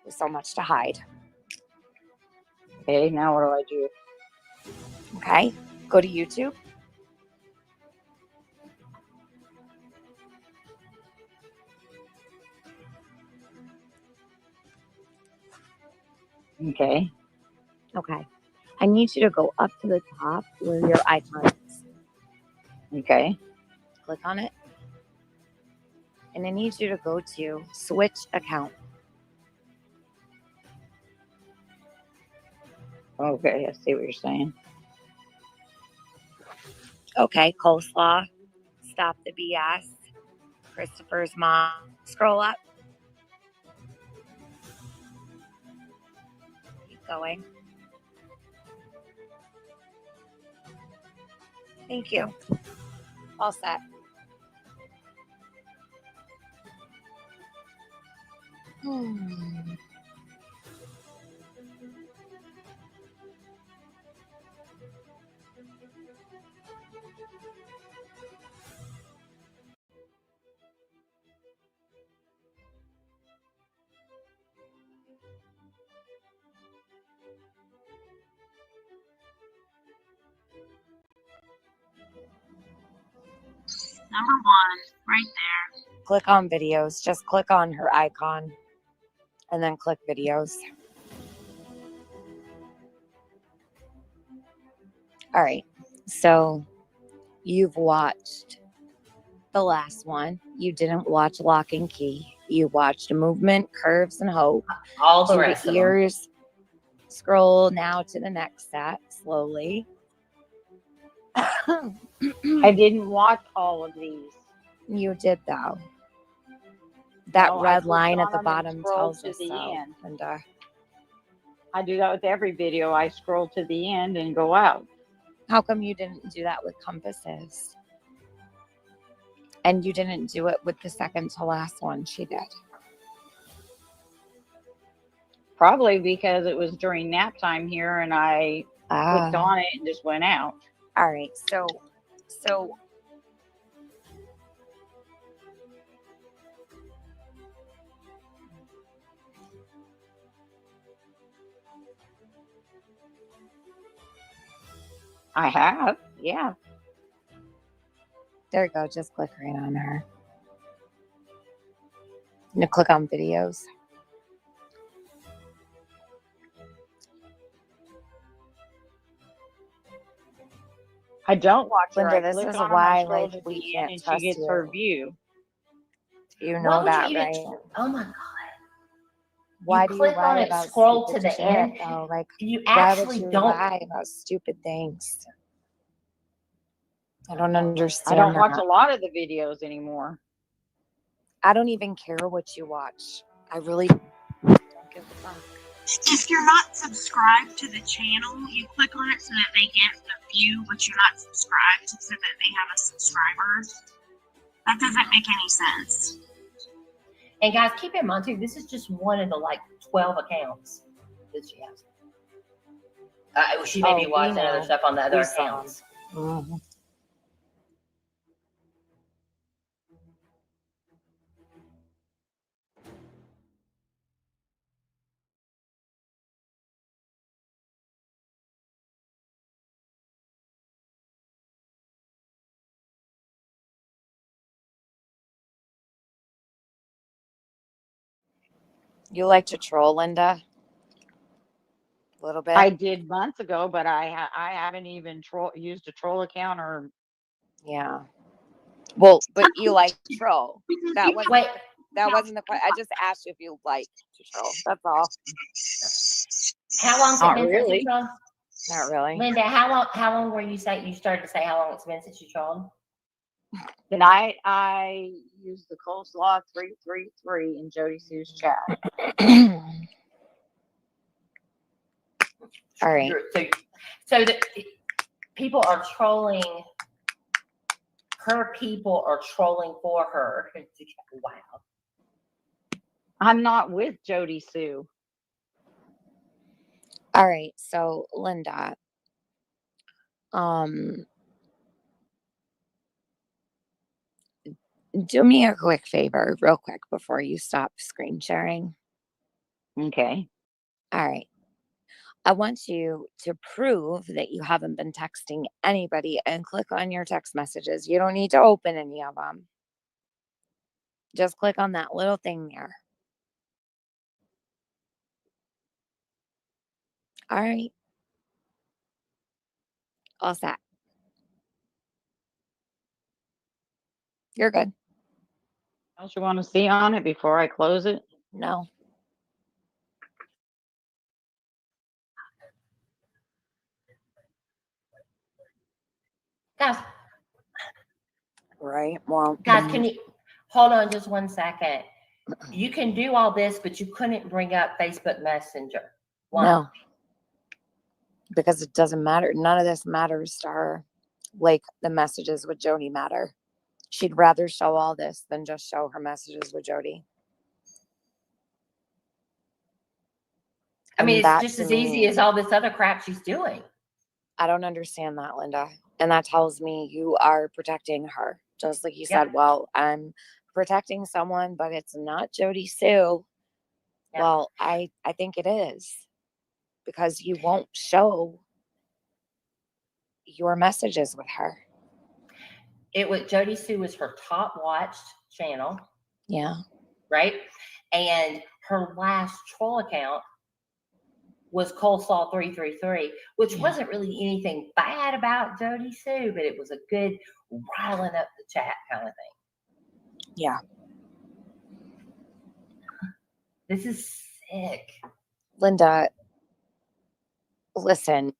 so much to hide. Okay, now what do I do? Okay, go to YouTube. Okay. Okay. I need you to go up to the top where your icon is. Okay. Click on it. And I need you to go to switch account. Okay, I see what you're saying. Okay, coleslaw. Stop the BS. Christopher's mom. Scroll up. Keep going. Thank you. All set. Number 1, right there. Click on videos. Just click on her icon and then click videos. All right. So you've watched the last one. You didn't watch Lock and Key. You watched Movement, Curves, and Hope. All the rest of them. Ears. Scroll now to the next set slowly. I didn't watch all of these. You did though. That No, I red clicked line on at the them and bottom scrolled tells to us the so. end. And I do that with every video. I scroll to the end and go out. how come you didn't do that with compasses? And you didn't do it with the second to last one. She did. Probably because it was during nap time here and I clicked on it and just went out. All right. So I have. Yeah. there you go. Just click right on her. Now click on videos. I don't watch her. Linda, I this click is on her, why, I scroll like, to we the can't end and she trust gets you. her view. You Why know would that, you even, right? oh my God. Why do you click on lie it, about scroll stupid to the shit, end. though? Like, You why would actually you don't. lie about stupid things? I don't understand. I don't watch that. a lot of the videos anymore. I don't even care what you watch. I really don't give a fuck. If you're not subscribed to the channel, you click on it so that they get the view, but you're not subscribed so that they have a subscriber. That doesn't make any sense. And guys, keep in mind too, this is just one of the like 12 accounts that she has. She may be watching other stuff on the other accounts. Mm-hmm. You like to troll, Linda? A little bit? I did months ago, but I haven't even used a troll account or. Yeah. Well, but you like to troll. That wasn't Wait, the question. I just asked you if you like to troll. That's all. how long's Not it been really. since you trolled? Not really. Linda, how long were you saying you started to say how long it's been since you trolled? Tonight I used the coleslaw 333 in Jody Sue's chat. All right. So that people are trolling. Her people are trolling for her. Wow. I'm not with Jody Sue. All right. So, Linda, do me a quick favor, real quick, before you stop screen sharing. Okay. All right. I want you to prove that you haven't been texting anybody and click on your text messages. You don't need to open any of them. Just click on that little thing there. All right. All set. You're good. What else you want to see on it before I close it? No. Guys, Right. Well, guys, can you hold on just 1 second? You can do all this, but you couldn't bring up Facebook Messenger. Why? no. Because it doesn't matter. None of this matters to her. Like the messages with Jody matter. She'd rather show all this than just show her messages with Jody. I mean, And it's that, just to as easy me, as all this other crap she's doing. I don't understand that, Linda. And that tells me you are protecting her. Just like you Yep. said, well, I'm protecting someone, but it's not Jody Sue. Yep. Well, I think it is. Because you won't show your messages with her. Jody Sue was her top watched channel, Yeah. right? And her last troll account was Coleslaw 333, which Yeah. wasn't really anything bad about Jody Sue, but it was a good riling up the chat kind of thing. Yeah. This is sick. Linda, listen,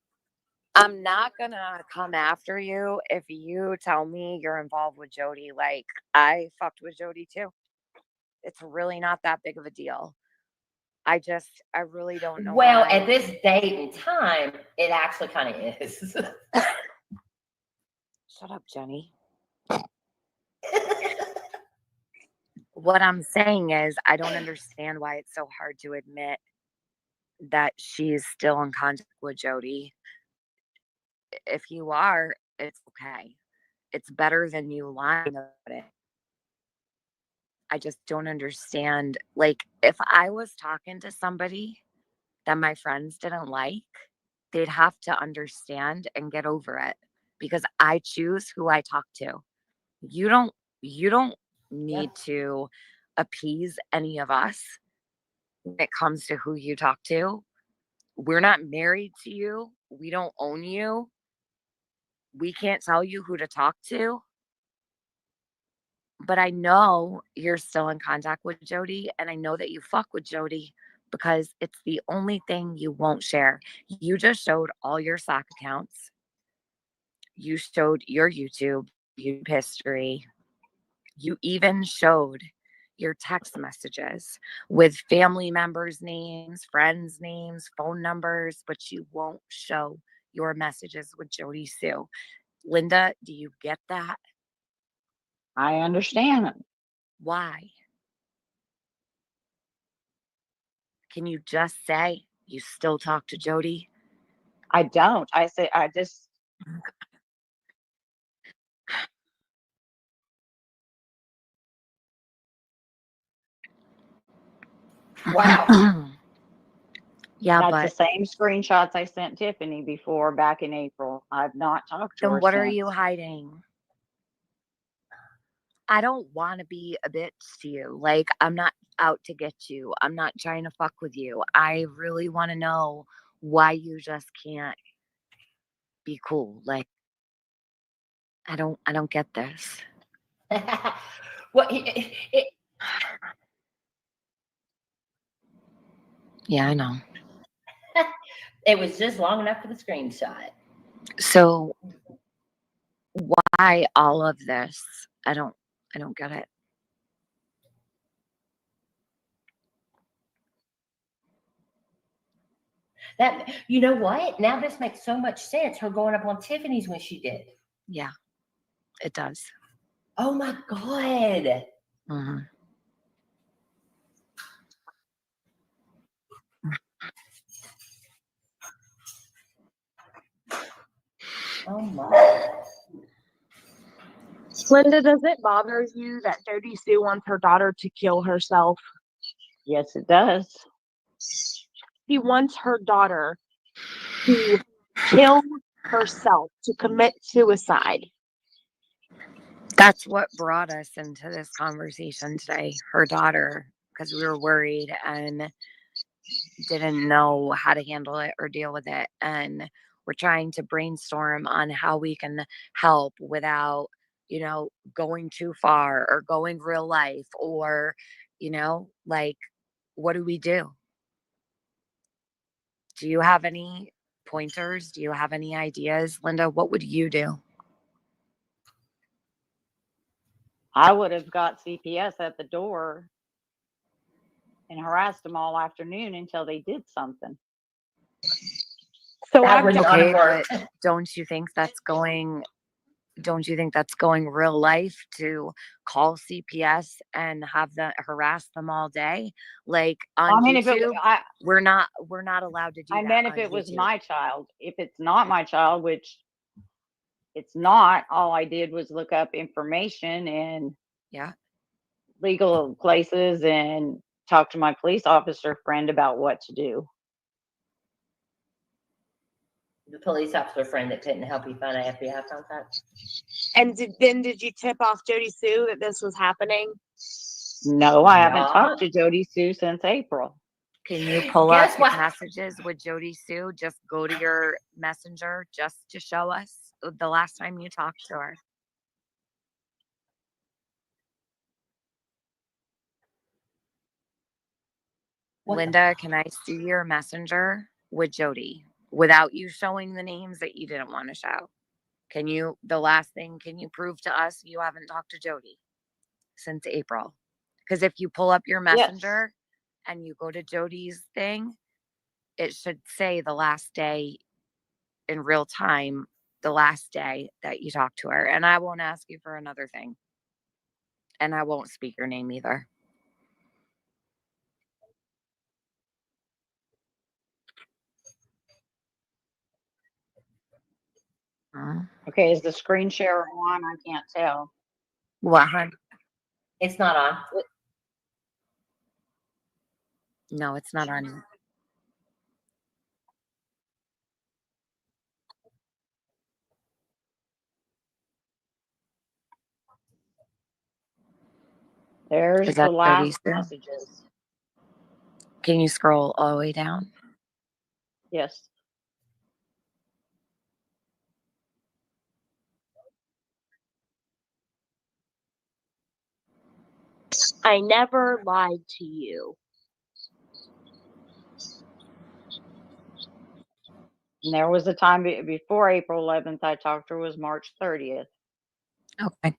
I'm not going to come after you if you tell me you're involved with Jody. Like, I fucked with Jody too. It's really not that big of a deal. I really don't know. Well, why. at this date and time, it actually kind of is. Shut up, Jenny. What I'm saying is, I don't understand why it's so hard to admit that she's still in contact with Jody. If you are, it's okay. It's better than you lying about it. I just don't understand. Like, if I was talking to somebody that my friends didn't like, they'd have to understand and get over it because I choose who I talk to. You don't need to appease any of us when it comes to who you talk to. We're not married to you. We don't own you. We can't tell you who to talk to. But I know you're still in contact with Jody, and I know that you fuck with Jody because it's the only thing you won't share. You just showed all your Slack accounts. You showed your YouTube history. You even showed your text messages with family members' names, friends' names, phone numbers, but you won't show your messages with Jody Sue. Linda, do you get that? I understand. Why? Can you just say you still talk to Jody? I don't. I say I just. Wow. Yeah, That's but the same screenshots I sent Tiffany before back in April. I've not talked to then her what since. are you hiding? I don't want to be a bitch to you. Like, I'm not out to get you. I'm not trying to fuck with you. I really want to know why you just can't be cool. Like, I don't get this. Well, Yeah, I know. it was just long enough for the screenshot. So why all of this? I don't get it. That, you know what? Now this makes so much sense. Her going up on Tiffany's when she did. Yeah, it does. Oh my God. Mm-hmm. Oh my. Linda, does it bother you that Jody Sue wants her daughter to kill herself? Yes, it does. She wants her daughter to kill herself, to commit suicide. That's what brought us into this conversation today, her daughter, because we were worried and didn't know how to handle it or deal with it. And we're trying to brainstorm on how we can help without, going too far or going real life or, like, what do we do? Do you have any pointers? Do you have any ideas? Linda, what would you do? I would have got CPS at the door and harassed them all afternoon until they did something. So That I've would just, not Okay, have worked. but don't you think that's going real life to call CPS and have them harass them all day? Like on I mean, if it, YouTube, we're not allowed to do I that meant if on it was YouTube. my child. If it's not my child, which it's not, all I did was look up information and Yeah. legal places and talk to my police officer friend about what to do. The police officer friend that couldn't help you find an FBI contact. and did you tip off Jody Sue that this was happening? No, I haven't Yeah. talked to Jody Sue since April. Can you pull Guess up what? messages with Jody Sue? Just go to your messenger just to show us the last time you talked to her. What the- Linda, can I see your messenger with Jody without you showing the names that you didn't want to show? Can you prove to us you haven't talked to Jody since April? Because if you pull up your messenger and you go to Jody's thing, it should say the last day in real time, the last day that you talked to her. And I won't ask you for another thing. And I won't speak your name either. Okay, is the screen share on? I can't tell. What, hon? It's not on. No, it's not on. There's Is the that Jody last Sue? messages. Can you scroll all the way down? Yes. I never lied to you. And there was a time before April 11th I talked to her was March 30th. Okay.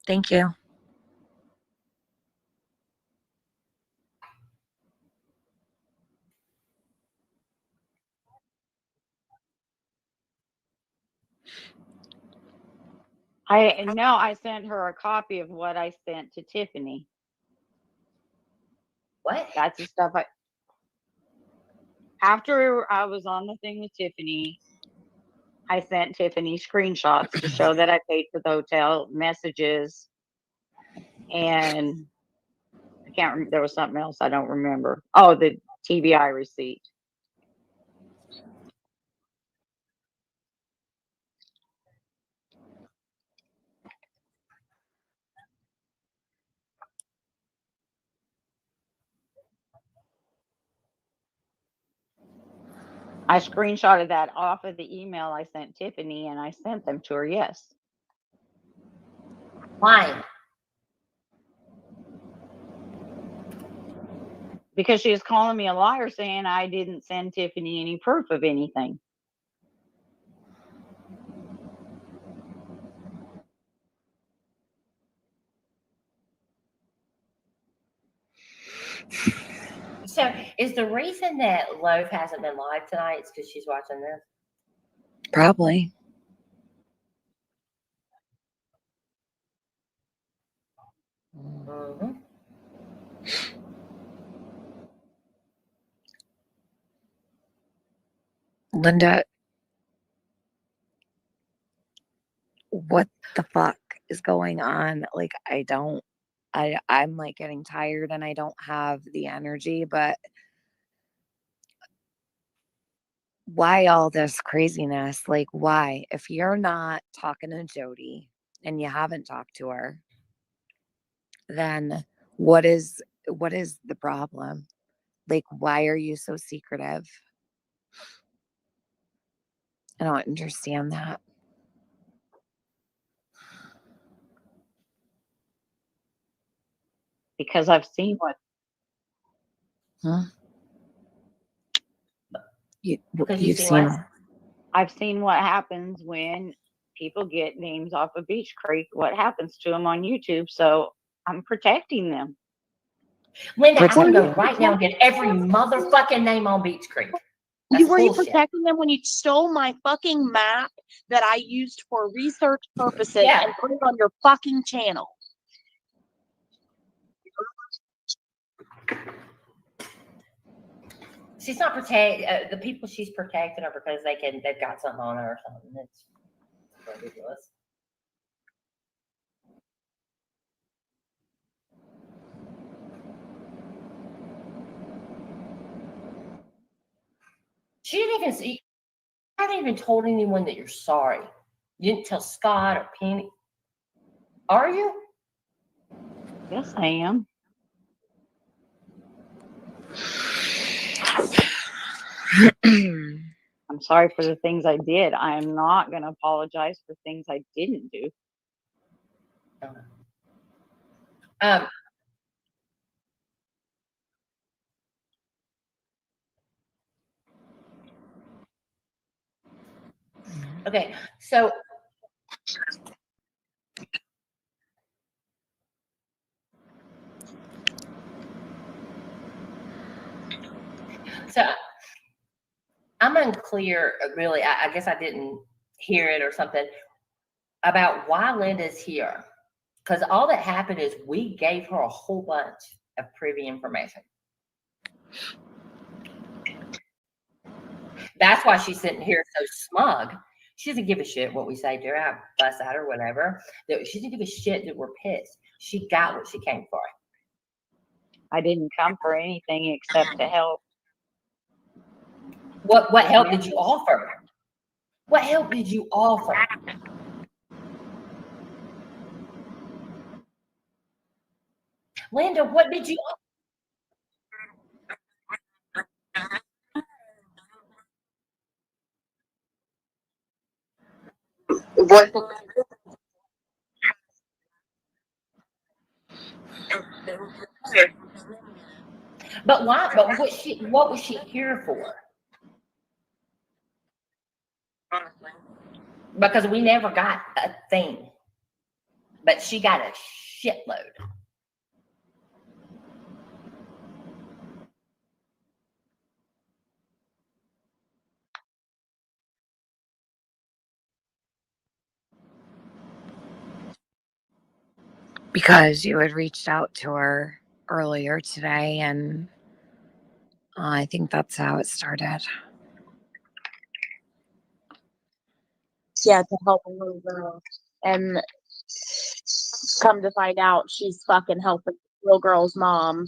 Thank you. I sent her a copy of what I sent to Tiffany. What? That's the stuff after I was on the thing with Tiffany, I sent Tiffany screenshots to show that I paid for the hotel, messages, and I can't remember. There was something else I don't remember. Oh, the TBI receipt. I screenshotted that off of the email I sent Tiffany and I sent them to her. Yes. Why? Because she was calling me a liar saying I didn't send Tiffany any proof of anything. So is the reason that Loaf hasn't been live tonight is because she's watching this? Probably. Mm-hmm. Linda, what the fuck is going on. Like, I'm like getting tired and I don't have the energy, but why all this craziness? Like, why? If you're not talking to Jody and you haven't talked to her, then what is the problem? Like, why are you so secretive? I don't understand that. Because I've seen what Huh? Because You've see seen what? I've seen what happens when people get names off of Beach Creek, what happens to them on YouTube. So I'm protecting them. Linda, I'm gonna go Protecting. right now and get every motherfucking name on Beach Creek. That's Were you bullshit. protecting them when you stole my fucking map that I used for research purposes Yeah. and put it on your fucking channel? She's not the people she's protecting are because they've got something on her or something. It's ridiculous. She didn't even see. I haven't even told anyone that you're sorry. You didn't tell Scott or Penny. Are you? Yes, I am. I'm sorry for the things I did. I am not going to apologize for things I didn't do. Um. Okay, so I'm unclear, really. I guess I didn't hear it or something about why Linda's here. Because all that happened is we gave her a whole bunch of privy information. That's why she's sitting here so smug. She doesn't give a shit what we say to her, fuss at her, whatever. She doesn't give a shit that we're pissed. She got what she came for. I didn't come for anything except to help. What help did you offer? What help did you offer? Linda, what did you offer? But why? But what was she here for? Because we never got a thing. But she got a shitload. Because you had reached out to her earlier today, and I think that's how it started. Yeah, to help a little girl. And come to find out, she's fucking helping the little girl's mom.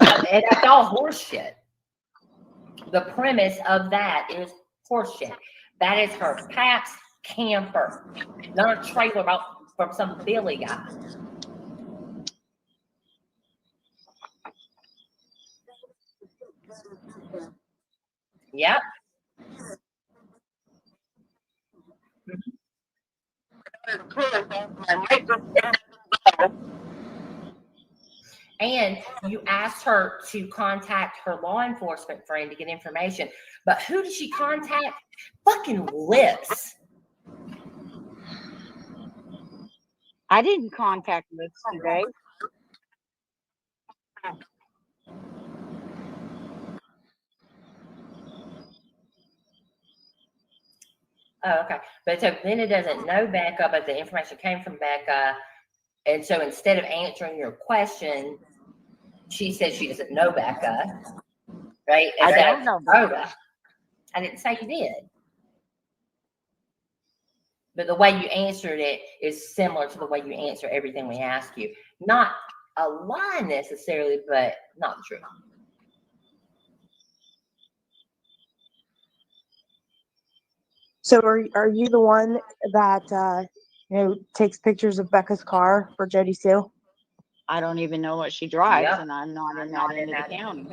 And that's all horseshit. The premise of that is horseshit. That is her Paps camper, not a trailer from some Billy guy. Yep. And you asked her to contact her law enforcement friend to get information. But who did she contact? Fucking Lips. I didn't contact Liz today. Oh, okay. But so Linda doesn't know Becca, but the information came from Becca. And so instead of answering your question, she says she doesn't know Becca. Right? I Instead don't of know Rhoda. Becca. I didn't say you did. But the way you answered it is similar to the way you answer everything we ask you. Not a lie necessarily, but not the truth. So are you the one that takes pictures of Becca's car for Jody Sue? I don't even know what she drives, Yep. and I'm not in that end of the county.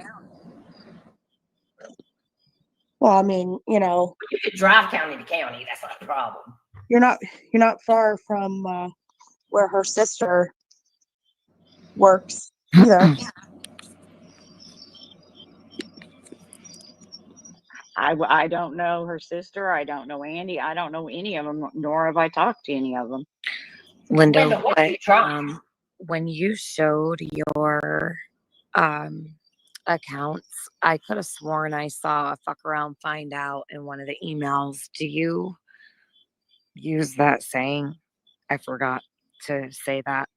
Well, I mean, You could drive county to county. That's not a problem. you're not far from where her sister works either. I don't know her sister. I don't know Andy. I don't know any of them, nor have I talked to any of them. Linda, Linda, what you trying? when you showed your accounts, I could have sworn I saw a fuck around, find out in one of the emails. Do you use that saying? I forgot to say that.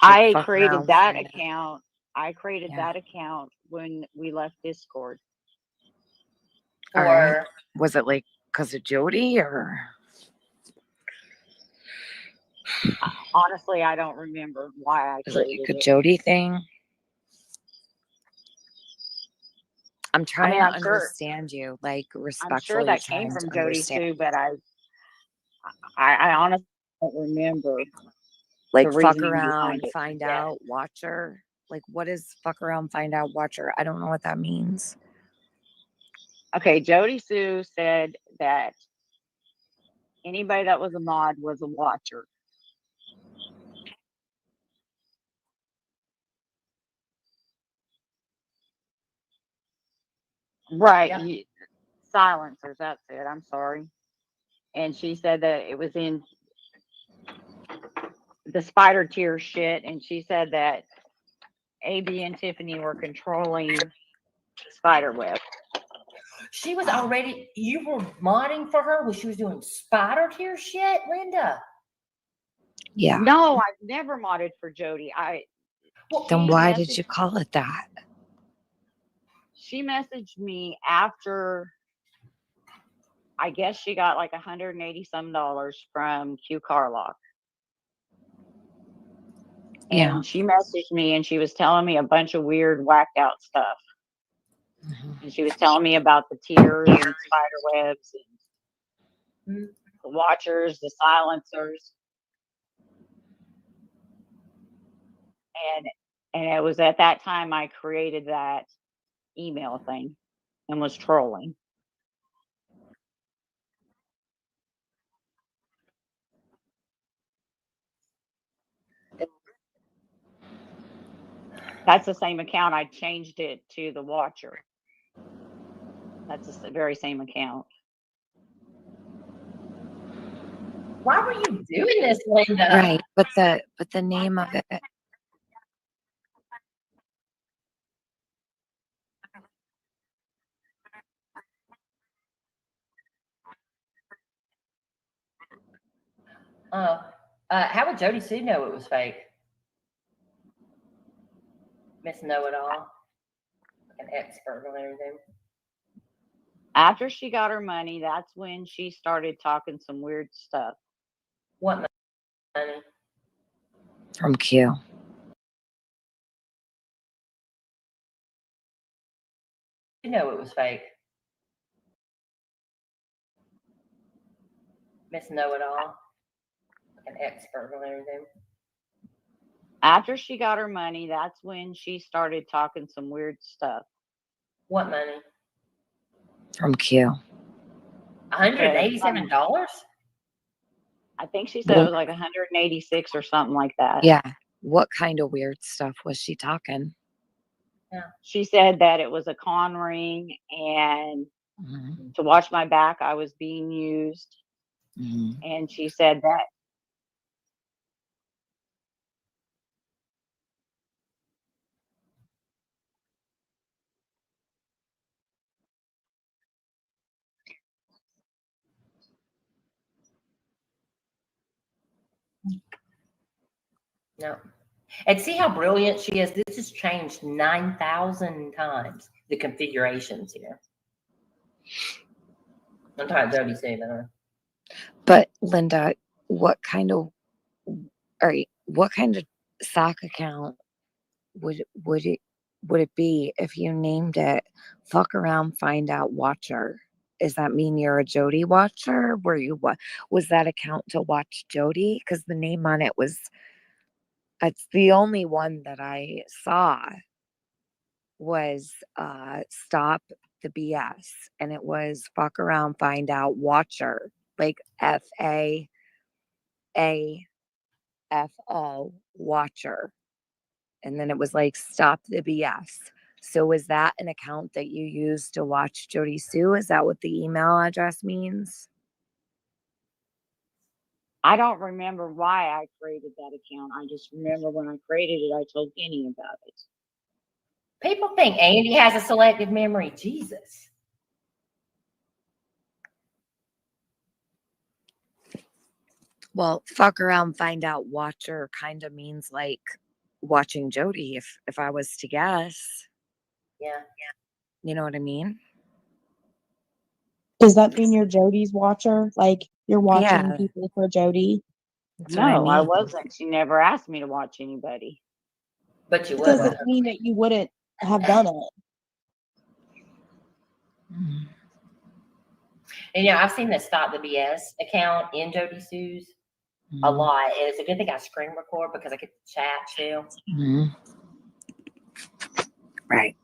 I fuck created around, that find out. account. I created Yeah. that account when we left Discord. All For right. Was it like because of Jody or? Honestly, I don't remember why I Is it created like a it. Jody thing? I'm trying to I'm sure. understand you, like I'm respectfully. sure that came trying from to Jody understand. Sue, but I honestly don't remember Like the fuck reasoning around, behind it. find Yeah. out, watcher. Like what is fuck around, find out, watcher? I don't know what that means. Okay, Jody Sue said that anybody that was a mod was a watcher. Right. Yeah. Silencers, that's it. I'm sorry. And she said that it was in the spider tier shit, and she said that AB and Tiffany were controlling spider web. She was already, you were modding for her when she was doing spider tier shit, Linda. Yeah. No, I've never modded for Jody. Then she why did messaged- you call it that? She messaged me after, I guess she got like $180 some from Q Carlock. Yeah. And she messaged me and she was telling me a bunch of weird, whacked out stuff. Mhm. And she was telling me about the tiers and spider webs and the watchers, the silencers. And it was at that time I created that email thing and was trolling. That's the same account. I changed it to the watcher. That's the very same account. Why were you doing this, Linda? Right, but the name of it. How would Jody Sue know it was fake? Miss Know It All, like an expert on everything. After she got her money, that's when she started talking some weird stuff. What money? From Q. You know it was fake. Miss Know It All, like an expert on everything. After she got her money, that's when she started talking some weird stuff. What money? From Q. $187? I think she said it was like 186 or something like that. Yeah. What kind of weird stuff was she talking? She said that it was a con ring and Mhm. to watch my back, I was being used. Mhm. And she said that No. And see how brilliant she is. This has changed 9,000 times, the configurations here. I'm talking Jody saying that. But Linda, what kind of all right, what kind of sock account would it be if you named it fuck around find out watcher? Does that mean you're a Jody watcher? Were you what was that account to watch Jody? Because the name on it was it's the only one that I saw was stop the BS, and it was fuck around find out watcher, like FAAFO watcher. And then it was like stop the BS. So is that an account that you use to watch Jody Sue? Is that what the email address means? I don't remember why I created that account. I just remember when I created it, I told Kenny about it. People think Andy has a selective memory. Jesus. Well, fuck around, find out, watcher kind of means like watching Jody. If I was to guess, Yeah. you know what I mean? Does that mean you're Jody's watcher? Like you're watching Yeah, people for Jody? that's what I No, I mean. wasn't. She never asked me to watch anybody. But you It would. doesn't mean that you wouldn't have done it. Mm. And I've seen the Stop the BS account in Jody Sue's a lot. And it's a good thing I screen record because I get to chat too. Mhm. Right.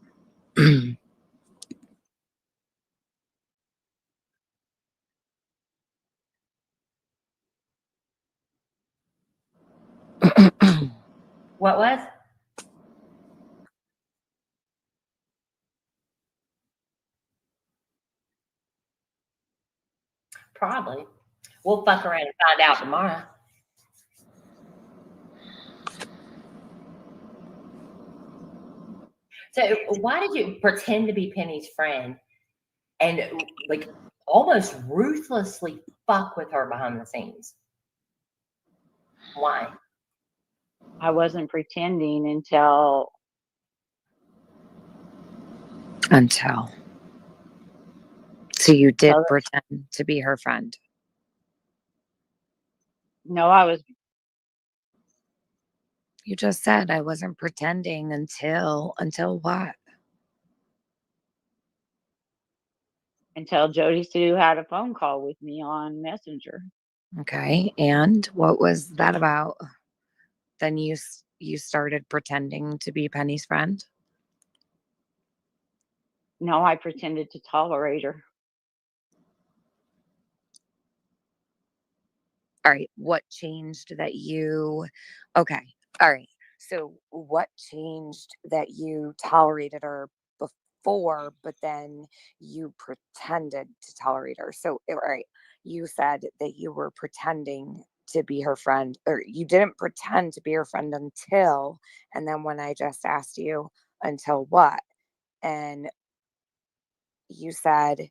What was? Probably. We'll fuck around and find out tomorrow. So why did you pretend to be Penny's friend and like almost ruthlessly fuck with her behind the scenes? Why? I wasn't pretending until Until. So you did so pretend to be her friend. no, I was You just said I wasn't pretending until what? until Jody Sue had a phone call with me on Messenger. Okay. And what was that about? Then you started pretending to be Penny's friend. No, I pretended to tolerate her. All right. What changed that you okay. All right. So what changed that you tolerated her before, but then you pretended to tolerate her? So all right. You said that you were pretending to be her friend, or you didn't pretend to be her friend until, and then when I just asked you until what? And you said,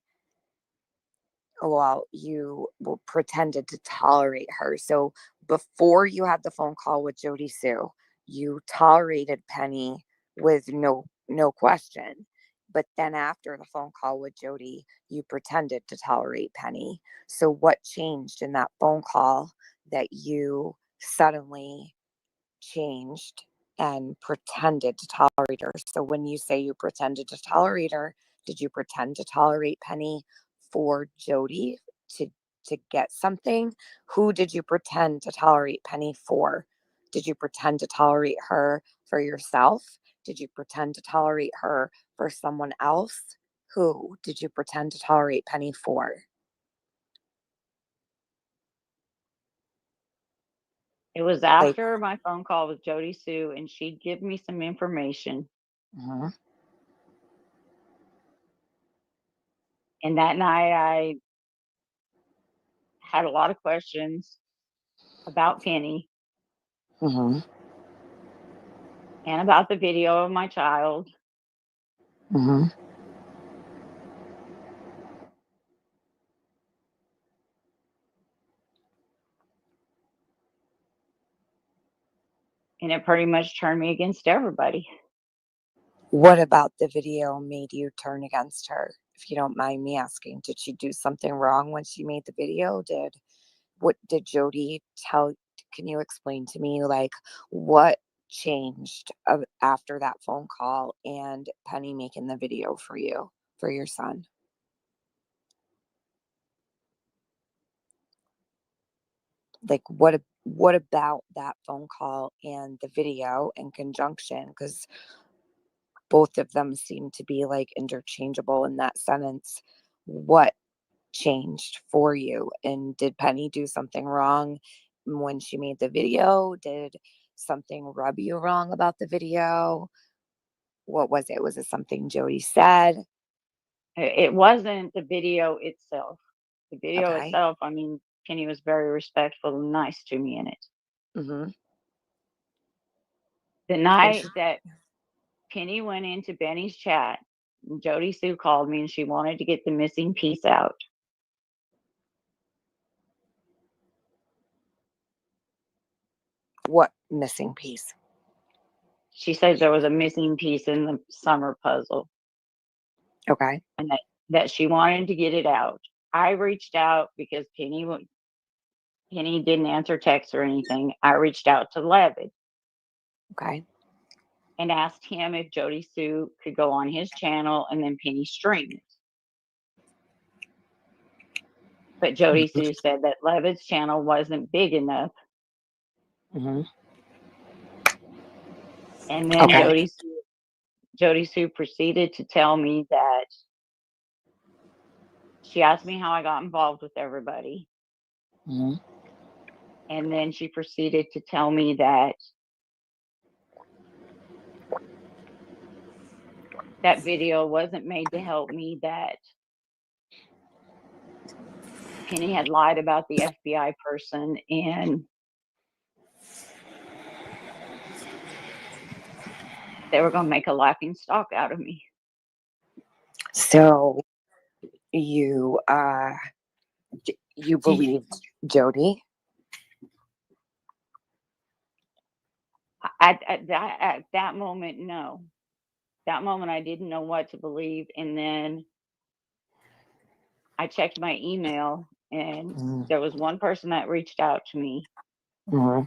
well, you pretended to tolerate her. So before you had the phone call with Jody Sue, you tolerated Penny with no question. But then after the phone call with Jody, you pretended to tolerate Penny. So what changed in that phone call that you suddenly changed and pretended to tolerate her? So when you say you pretended to tolerate her, did you pretend to tolerate Penny for Jody to get something? Who did you pretend to tolerate Penny for? Did you pretend to tolerate her for yourself? Did you pretend to tolerate her for someone else? Who did you pretend to tolerate Penny for? It was after my phone call with Jody Sue, and she'd give me some information. Mhm. And that night, I had a lot of questions about Penny Mhm. and about the video of my child. Mhm. And it pretty much turned me against everybody. What about the video made you turn against her? If you don't mind me asking, did she do something wrong when she made the video? What did Jody tell? Can you explain to me, like, what changed after that phone call and Penny making the video for you, for your son? Like, what about that phone call and the video in conjunction? Because both of them seem to be like interchangeable in that sentence. What changed for you? And did Penny do something wrong when she made the video? Did something rub you wrong about the video? What was it? Was it something Jody said? It wasn't the video itself. The video Okay. itself, I mean, Penny was very respectful and nice to me in it. Mm-hmm. The night that Penny went into Benny's chat, Jody Sue called me and she wanted to get the missing piece out. What missing piece? She said there was a missing piece in the summer puzzle Okay. and that she wanted to get it out. I reached out because Penny didn't answer texts or anything. I reached out to Levitt Okay. and asked him if Jody Sue could go on his channel and then Penny stream it. But Jody Sue said that Levitt's channel wasn't big enough. Mm-hmm. And then Okay. Jody Sue proceeded to tell me that she asked me how I got involved with everybody. Mm-hmm. And then she proceeded to tell me that that video wasn't made to help me, that Penny had lied about the FBI person, and they were going to make a laughing stock out of me. So you you believed Jody? At that moment, no. That moment, I didn't know what to believe. And then I checked my email, and Mm-hmm. there was one person that reached out to me. Mm-hmm.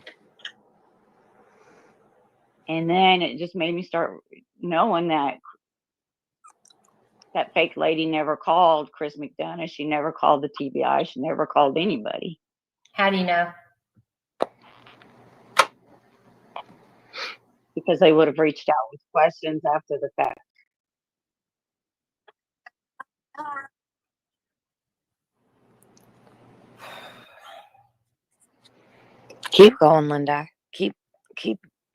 And then it just made me start knowing that that fake lady never called Chris McDonough. She never called the TBI. She never called anybody. How do you know? Because they would have reached out with questions after the fact. Keep going, Linda. Keep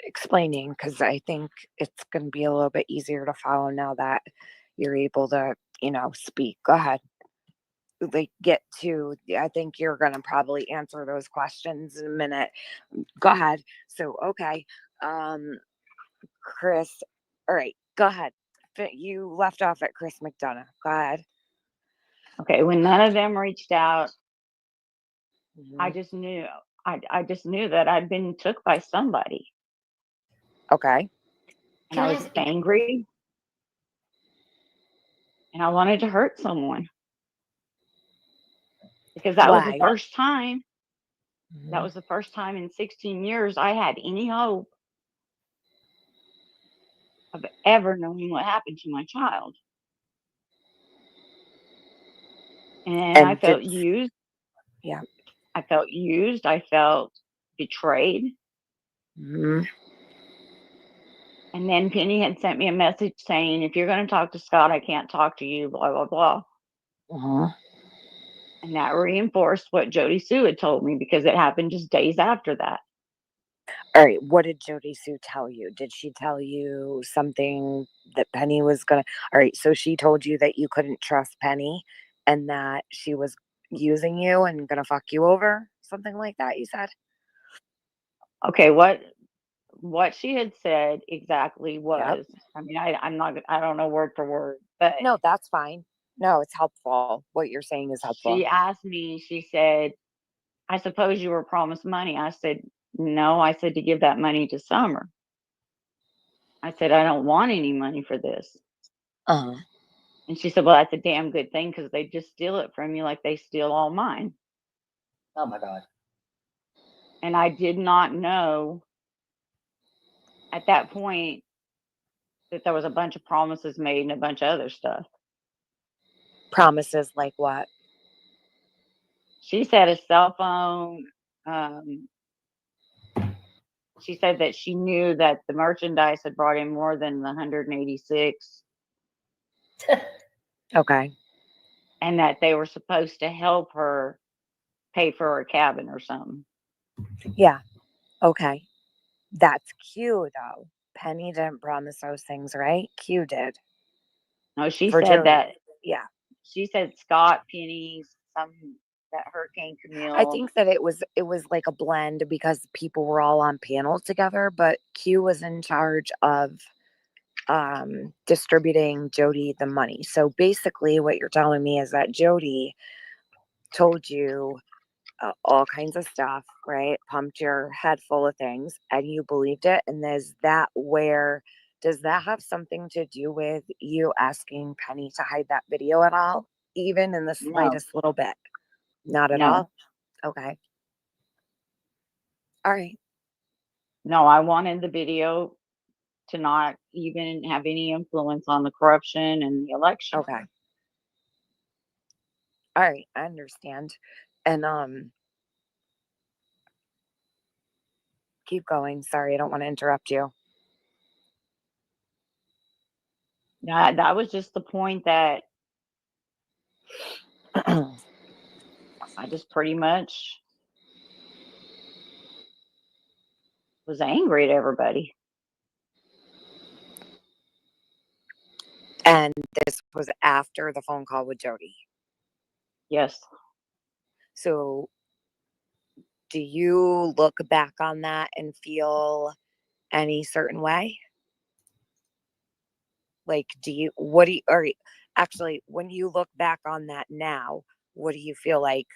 explaining, because I think it's going to be a little bit easier to follow now that you're able to, speak. Go ahead. Like, I think you're going to probably answer those questions in a minute. Go ahead. So, okay. Chris, all right, go ahead. You left off at Chris McDonough. Go ahead. Okay, when none of them reached out, I Mhm. just knew. I just knew that I'd been took by somebody, Okay. and Can I I was ask? angry, and I wanted to hurt someone because that was the Why? first time. That Mhm. was the first time in 16 years I had any hope of ever knowing what happened to my child. And I And felt used. yeah. I felt used. I felt betrayed. Mhm. And then Penny had sent me a message saying, if you're going to talk to Scott, I can't talk to you, blah, blah, blah. Mhm. And that reinforced what Jody Sue had told me, because it happened just days after that. All right, what did Jody Sue tell you? Did she tell you something that Penny was gonna? All right, so she told you that you couldn't trust Penny and that she was using you and gonna fuck you over, something like that. You said. Okay, what she had said exactly Yep. was, I mean, I don't know word for word, but No, that's fine. No, it's helpful. What you're saying is helpful. she asked me, she said, I suppose you were promised money. I said, no. I said, to give that money to Summer. I said, I don't want any money for this. Uh-huh. And she said, well, that's a damn good thing because they just steal it from you like they steal all mine. Oh my God. And I did not know at that point that there was a bunch of promises made and a bunch of other stuff. Promises like what? She said a cell phone. She said that she knew that the merchandise had brought in more than the 186 Okay. and that they were supposed to help her pay for her cabin or something. Yeah. Okay. That's Q though. Penny didn't promise those things, right? Q did. No, she For said Jody. that. Yeah. She said Scott, Penny, that Hurricane I Camille. think that it was like a blend because people were all on panels together, but Q was in charge of distributing Jody the money. So basically what you're telling me is that Jody told you all kinds of stuff, right? Pumped your head full of things and you believed it. And does that have something to do with you asking Penny to hide that video at all? Even in the No, slightest little bit? Not at no, all? Okay. All right. no. I wanted the video to not even have any influence on the corruption and the election. Okay. All right. I understand. And keep going. Sorry, I don't want to interrupt you. That was just the point that I just pretty much was angry at everybody. And this was after the phone call with Jody. Yes. So do you look back on that and feel any certain way? Like, or actually, when you look back on that now, what do you feel like?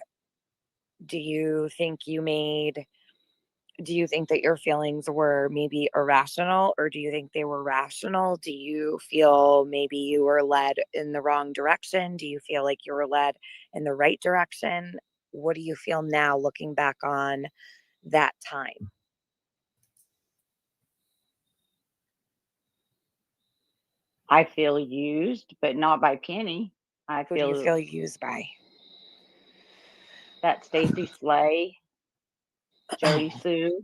Do you think do you think that your feelings were maybe irrational or do you think they were rational? Do you feel maybe you were led in the wrong direction? Do you feel like you were led in the right direction? What do you feel now looking back on that time? I feel used, but not by Penny. I Who do you feel feel used by? that Stacy Slay, Jody Sue.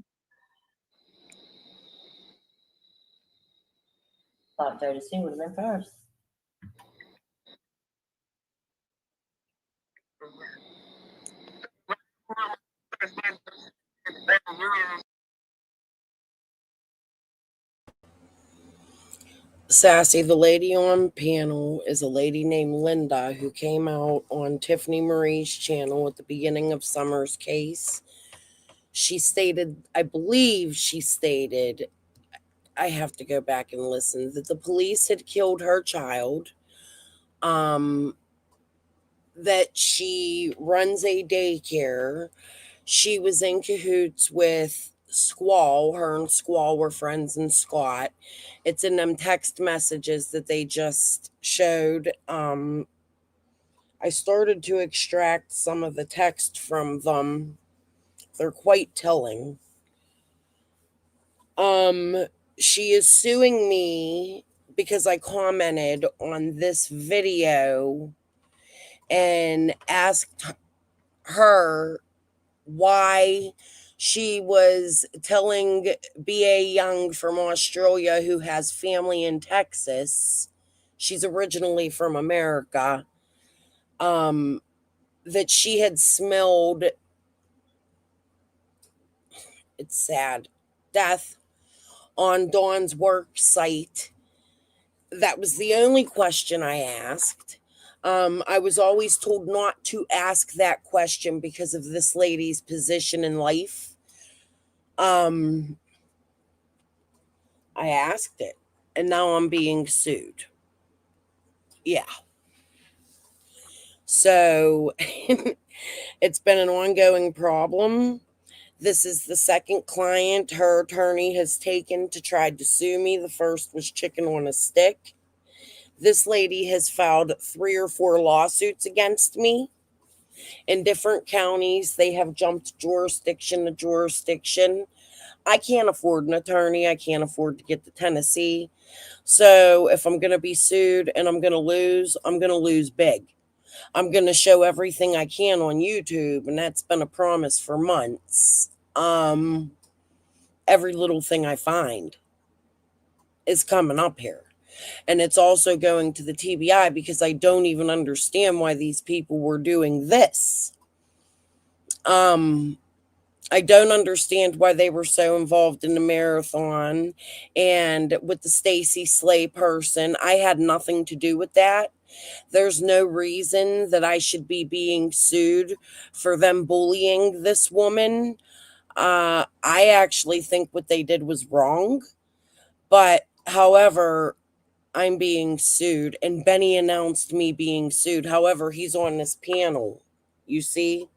Thought Jody Sue would have been first. Sassy, the lady on panel is a lady named Linda who came out on Tiffany Marie's channel at the beginning of Summer's case. She stated, I believe she stated, I have to go back and listen, that the police had killed her child, that she runs a daycare. She was in cahoots with Squall. Her and Squall were friends and Scott. It's in them text messages that they just showed. I started to extract some of the text from them. They're quite telling. She is suing me because I commented on this video and asked her why she was telling B.A. Young from Australia, who has family in Texas, she's originally from America, that she had smelled, it's sad, death on Dawn's work site. That was the only question I asked. I was always told not to ask that question because of this lady's position in life. I asked it, and now I'm being sued. Yeah. So it's been an ongoing problem. This is the second client her attorney has taken to try to sue me. The first was chicken on a stick. This lady has filed 3 or 4 lawsuits against me in different counties. They have jumped jurisdiction to jurisdiction. I can't afford an attorney. I can't afford to get to Tennessee. So if I'm going to be sued and I'm going to lose big. I'm going to show everything I can on YouTube, and that's been a promise for months. Every little thing I find is coming up here. And it's also going to the TBI because I don't even understand why these people were doing this. I don't understand why they were so involved in the marathon and with the Stacy Slay person. I had nothing to do with that. There's no reason that I should be being sued for them bullying this woman. I actually think what they did was wrong. But however, I'm being sued, and Benny announced me being sued. However, he's on this panel. You see?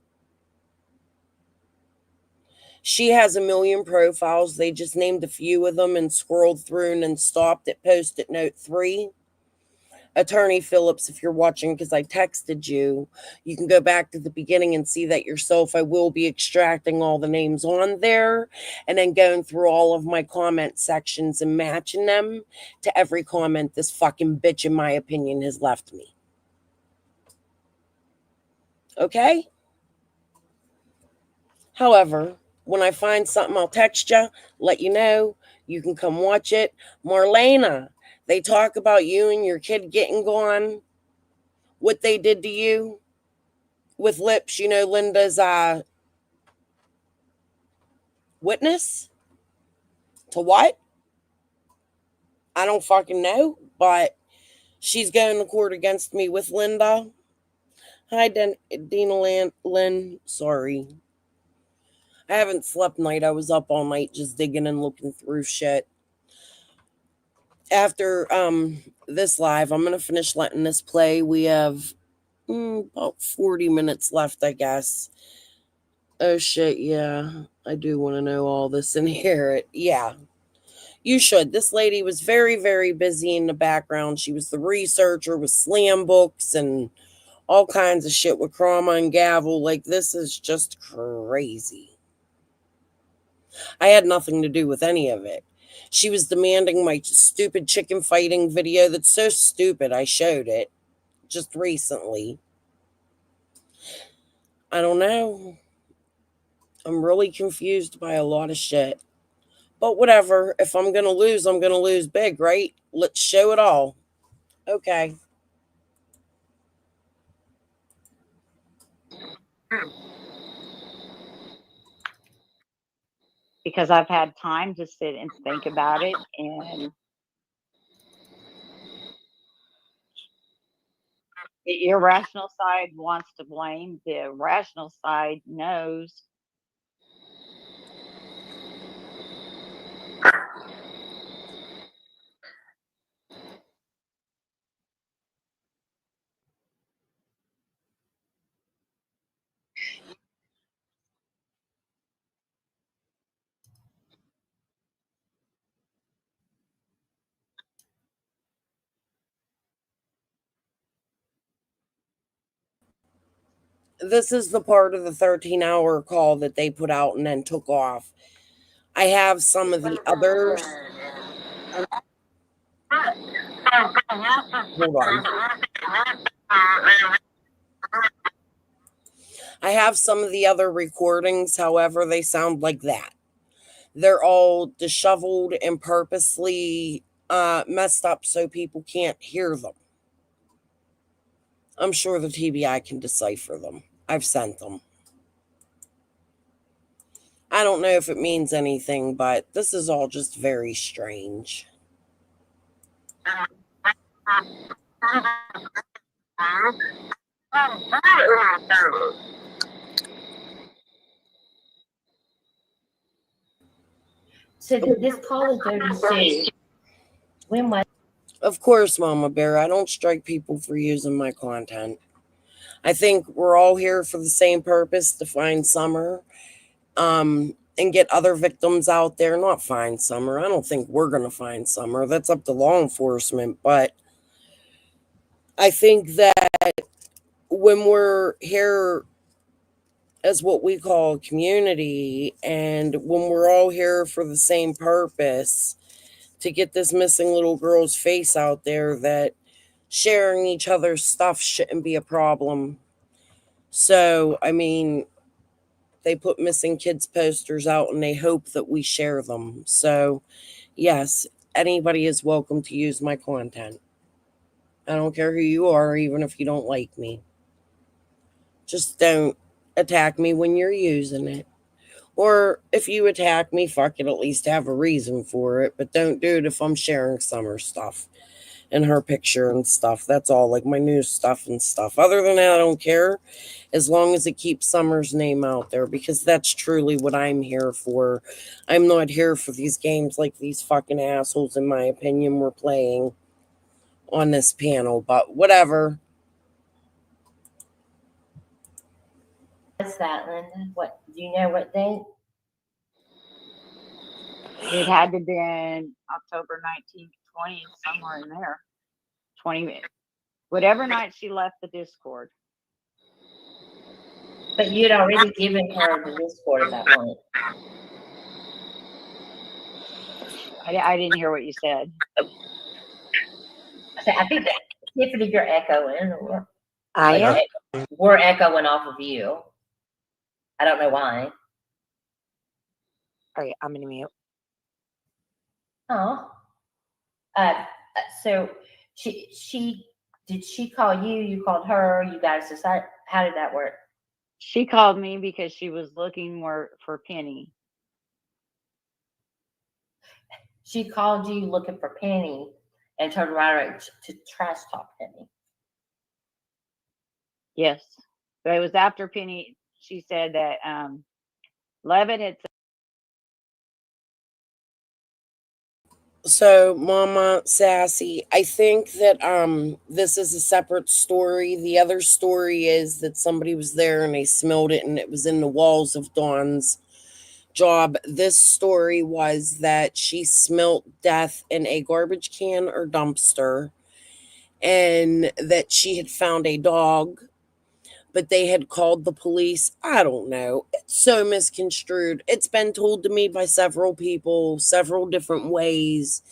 She has a million profiles. They just named a few of them and scrolled through and then stopped at post-it note 3. Attorney Phillips, if you're watching, because I texted you, you can go back to the beginning and see that yourself. I will be extracting all the names on there and then going through all of my comment sections and matching them to every comment this fucking bitch, in my opinion, has left me. Okay? However, when I find something, I'll text you, let you know. You can come watch it. Marlena, they talk about you and your kid getting gone. What they did to you with Lips, you know, Linda's witness to what? I don't fucking know, but she's going to court against me with Linda. Hi, Dina Lynn. Sorry. I haven't slept night. I was up all night just digging and looking through shit. After this live, I'm going to finish letting this play. We have about 40 minutes left, I guess. Oh shit, yeah. I do want to know all this and hear it. Yeah. You should. This lady was very, very busy in the background. She was the researcher with slam books and all kinds of shit with Chroma and Gavel. Like, this is just crazy. I had nothing to do with any of it. She was demanding my stupid chicken fighting video that's so stupid. I showed it just recently. I don't know. I'm really confused by a lot of shit. But whatever. If I'm going to lose, I'm going to lose big, right? Let's show it all. Okay. Because I've had time to sit and think about it, and the irrational side wants to blame. The rational side knows. This is the part of the 13-hour call that they put out and then took off. I have some of the others. Hold on. I have some of the other recordings, however, they sound like that. They're all disheveled and purposely messed up so people can't hear them. I'm sure the TBI can decipher them. I've sent them. I don't know if it means anything, but this is all just very strange. So this Call of Duty 2, when was Of course, Mama Bear, I don't strike people for using my content. I think we're all here for the same purpose, to find Summer, and get other victims out there. Not find Summer. I don't think we're going to find Summer. That's up to law enforcement. But I think that when we're here as what we call a community, and when we're all here for the same purpose, to get this missing little girl's face out there, that sharing each other's stuff shouldn't be a problem. So, I mean, they put missing kids posters out and they hope that we share them. So, yes, anybody is welcome to use my content. I don't care who you are, even if you don't like me. Just don't attack me when you're using it. Or if you attack me, fuck it, at least have a reason for it. But don't do it if I'm sharing Summer stuff and her picture and stuff. That's all, like my news stuff and stuff. Other than that, I don't care, as long as it keeps Summer's name out there, because that's truly what I'm here for. I'm not here for these games like these fucking assholes, in my opinion, were playing on this panel. But whatever. that, Linda? What do you know? What date? It had to been October 19th, 20th, somewhere in there. 20, whatever night she left the Discord. But you'd already given her the Discord at that point. I didn't hear what you said. I think that, Tiffany, you're echoing. I am. We're echoing off of you. I don't know why. All right, I'm gonna mute. Oh. So she did she call you? You called her. You guys decided. How did that work? She called me because she was looking for Penny. She called you looking for Penny and turned around to trash talk Penny. Yes, but it was after Penny. She said that Levitt had said. So, Mama Sassy, I think that this is a separate story. The other story is that somebody was there and they smelled it and it was in the walls of Dawn's job. This story was that she smelt death in a garbage can or dumpster, and that she had found a dog, but they had called the police. I don't know. It's so misconstrued. It's been told to me by several people, several different ways.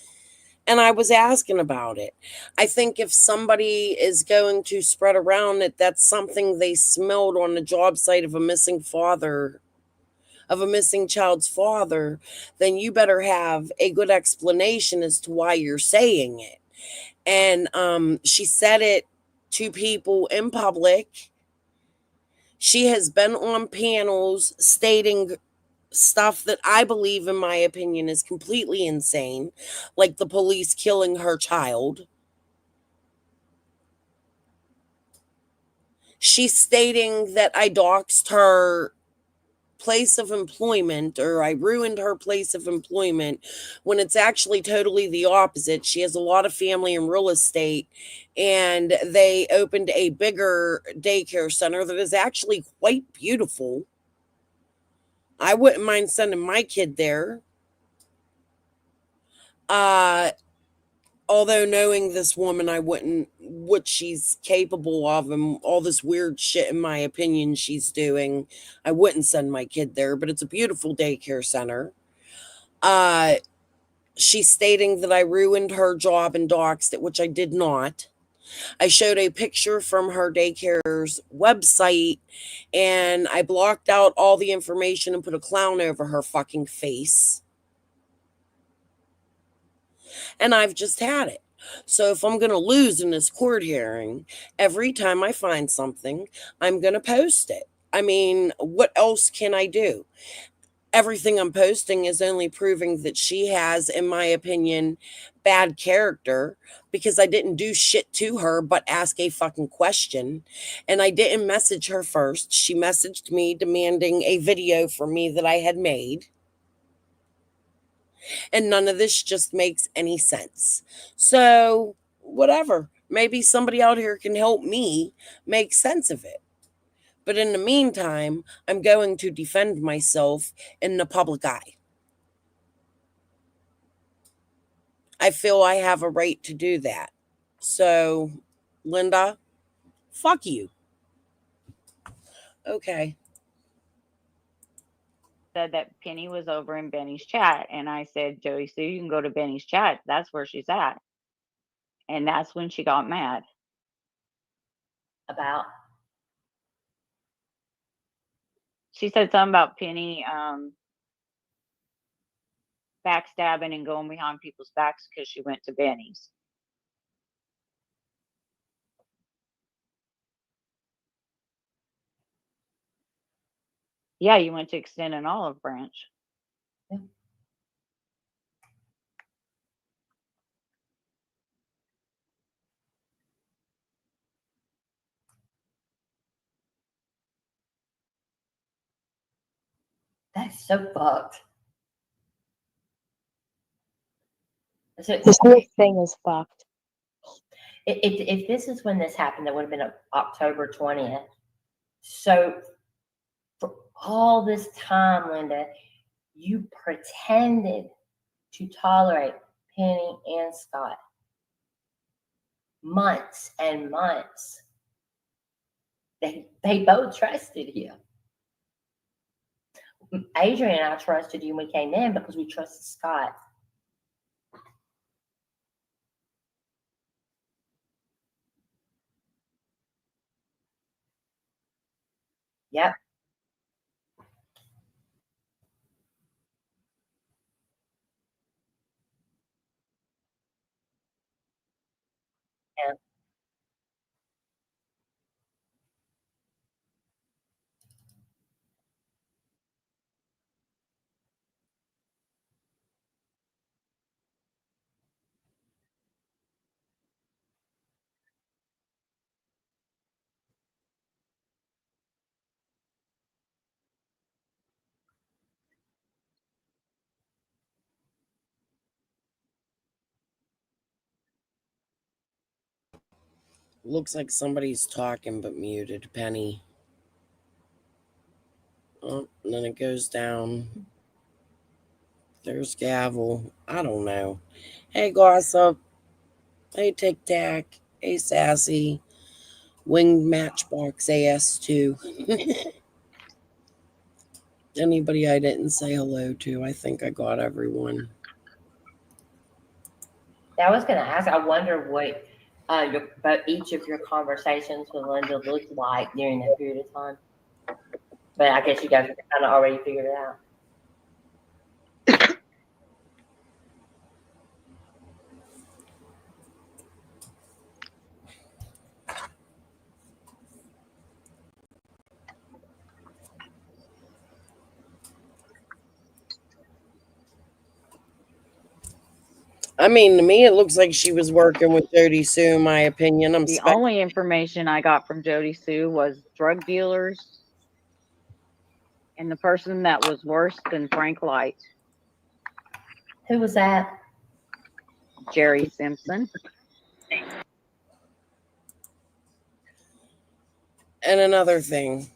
And I was asking about it. I think if somebody is going to spread around that that's something they smelled on the job site of a missing father, of a missing child's father, then you better have a good explanation as to why you're saying it. And she said it to people in public. She has been on panels stating stuff that I believe, in my opinion, is completely insane, like the police killing her child. She's stating that I doxed her place of employment, or I ruined her place of employment, when it's actually totally the opposite. She has a lot of family in real estate, and they opened a bigger daycare center that is actually quite beautiful. I wouldn't mind sending my kid there. Although knowing this woman, I wouldn't, what she's capable of and all this weird shit, in my opinion, she's doing, I wouldn't send my kid there, but it's a beautiful daycare center. She's stating that I ruined her job and doxed it, which I did not. I showed a picture from her daycare's website, and I blocked out all the information and put a clown over her fucking face. And I've just had it. So if I'm going to lose in this court hearing, every time I find something, I'm going to post it. I mean, what else can I do? everything I'm posting is only proving that she has, in my opinion, bad character, because I didn't do shit to her but ask a fucking question. And I didn't message her first. She messaged me demanding a video for me that I had made. And none of this just makes any sense. So, whatever. Maybe somebody out here can help me make sense of it. But in the meantime, I'm going to defend myself in the public eye. I feel I have a right to do that. So, Linda, fuck you. Okay. Said that Penny was over in Benny's chat, and I said, Jody Sue, you can go to Benny's chat. That's where she's at. And that's when she got mad. About She said something about Penny backstabbing and going behind people's backs because she went to Benny's. Yeah, you went to extend an olive branch. Yeah. That's so fucked. So, This whole thing is fucked. if this is when this happened, that would have been October 20th. So for all this time, Linda, you pretended to tolerate Penny and Scott. Months and months. They both trusted you. Adrian and I trusted you when we came in because we trusted Scott. Yep. Yeah. Looks like somebody's talking but muted. Penny. Oh, and then it goes down. There's Gavel. I don't know. Hey, Gossip. Hey, Tic Tac. Hey, Sassy. Winged Matchbox AS2. Anybody I didn't say hello to, I think I got everyone. I was going to ask, I wonder what each of your conversations with Linda looked like during that period of time. But I guess you guys kind of already figured it out. I mean, to me, it looks like she was working with Jody Sue, in my opinion. The only information I got from Jody Sue was drug dealers and the person that was worse than Frank Light, Who was that? Jerry Simpson. And another thing,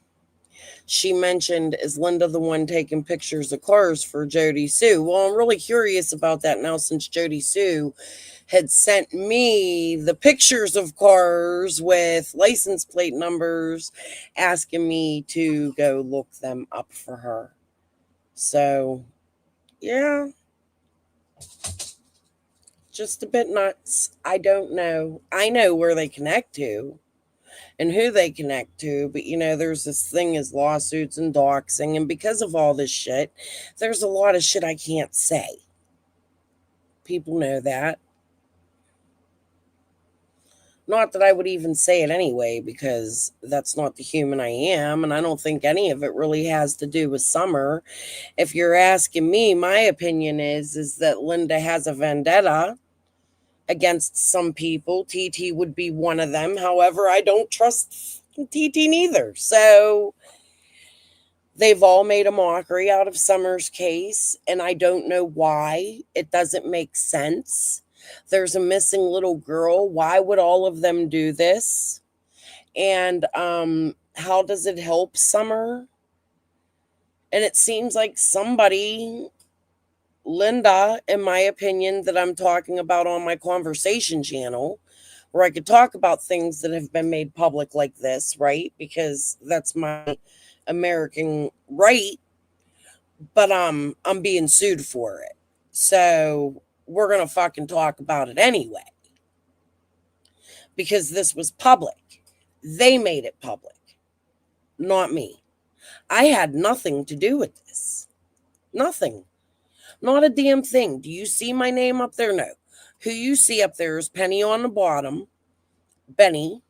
she mentioned, is Linda the one taking pictures of cars for Jody Sue? Well, I'm really curious about that now, since Jody Sue had sent me the pictures of cars with license plate numbers, asking me to go look them up for her. So, yeah, just a bit nuts. I don't know. I know where they connect to and who they connect to, but there's this thing as lawsuits and doxing, and because of all this shit, there's a lot of shit I can't say. People know that. Not that I would even say it anyway, because that's not the human I am, and I don't think any of it really has to do with Summer. If you're asking me, my opinion is that Linda has a vendetta against some people. TT would be one of them. However, I don't trust TT neither. So they've all made a mockery out of Summer's case, and I don't know why. It doesn't make sense. There's a missing little girl. Why would all of them do this? And how does it help Summer? And it seems like somebody, Linda, in my opinion, that I'm talking about on my conversation channel, where I could talk about things that have been made public like this, right? Because that's my American right, but I'm being sued for it. So we're gonna fucking talk about it anyway. Because this was public. They made it public, not me. I had nothing to do with this. Nothing. Not a damn thing. Do you see my name up there? No. Who you see up there is Penny on the bottom, Benny,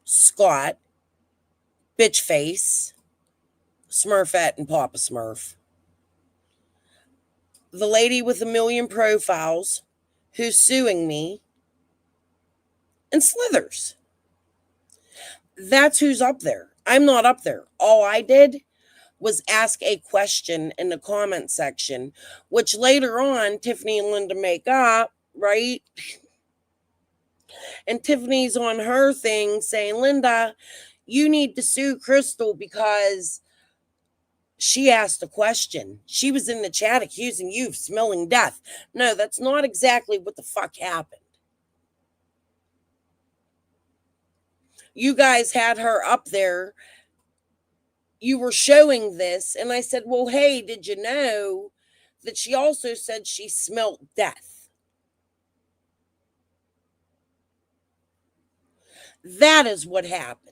Scott, Bitchface, Smurfette, and Papa Smurf. The lady with 1,000,000 profiles who's suing me, and Slithers. That's who's up there. I'm not up there. All I did was ask a question in the comment section, which later on Tiffany and Linda make up, right? And Tiffany's on her thing saying, Linda, you need to sue Crystal because she asked a question. She was in the chat accusing you of smelling death. No, that's not exactly what the fuck happened. You guys had her up there. You were showing this, and I said, well, hey, did you know that she also said she smelt death? That is what happened.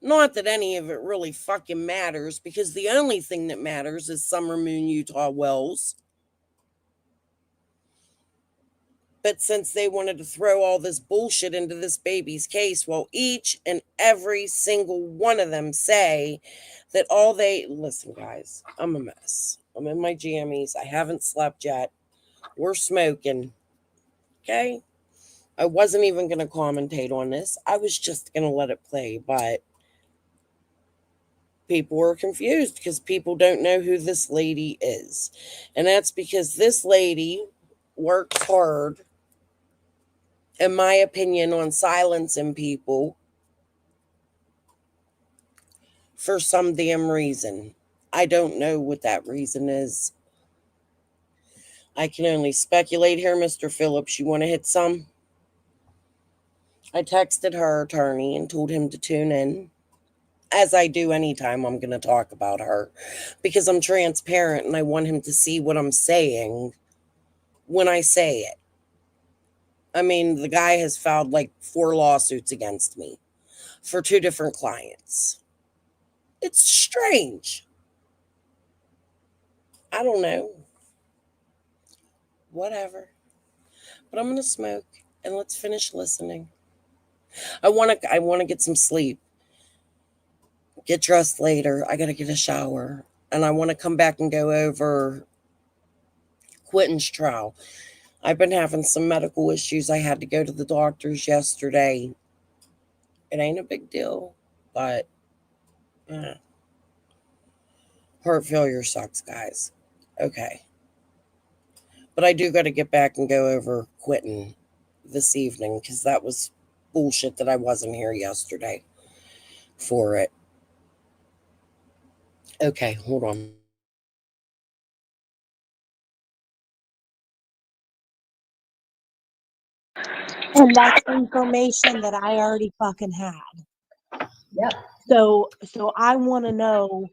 Not that any of it really fucking matters, because the only thing that matters is Summer Moon Utah Wells. But since they wanted to throw all this bullshit into this baby's case, well, each and every single one of them say that all they... Listen, guys, I'm a mess. I'm in my jammies. I haven't slept yet. We're smoking. Okay? I wasn't even going to commentate on this. I was just going to let it play, but people were confused because people don't know who this lady is. And that's because this lady works hard, in my opinion, on silencing people for some damn reason. I don't know what that reason is. I can only speculate here, Mr. Phillips. You want to hit some? I texted her attorney and told him to tune in, as I do anytime I'm going to talk about her, because I'm transparent and I want him to see what I'm saying when I say it. I mean, the guy has filed like 4 lawsuits against me for 2 different clients. It's strange. I don't know. Whatever. But I'm going to smoke and let's finish listening. I want to get some sleep. Get dressed later. I got to get a shower. And I want to come back and go over Quentin's trial. I've been having some medical issues. I had to go to the doctor's yesterday. It ain't a big deal, but heart failure sucks, guys. Okay. But I do got to get back and go over Quentin this evening because that was bullshit that I wasn't here yesterday for it. Okay, hold on. And that's information that I already fucking had. Yep. So I want to know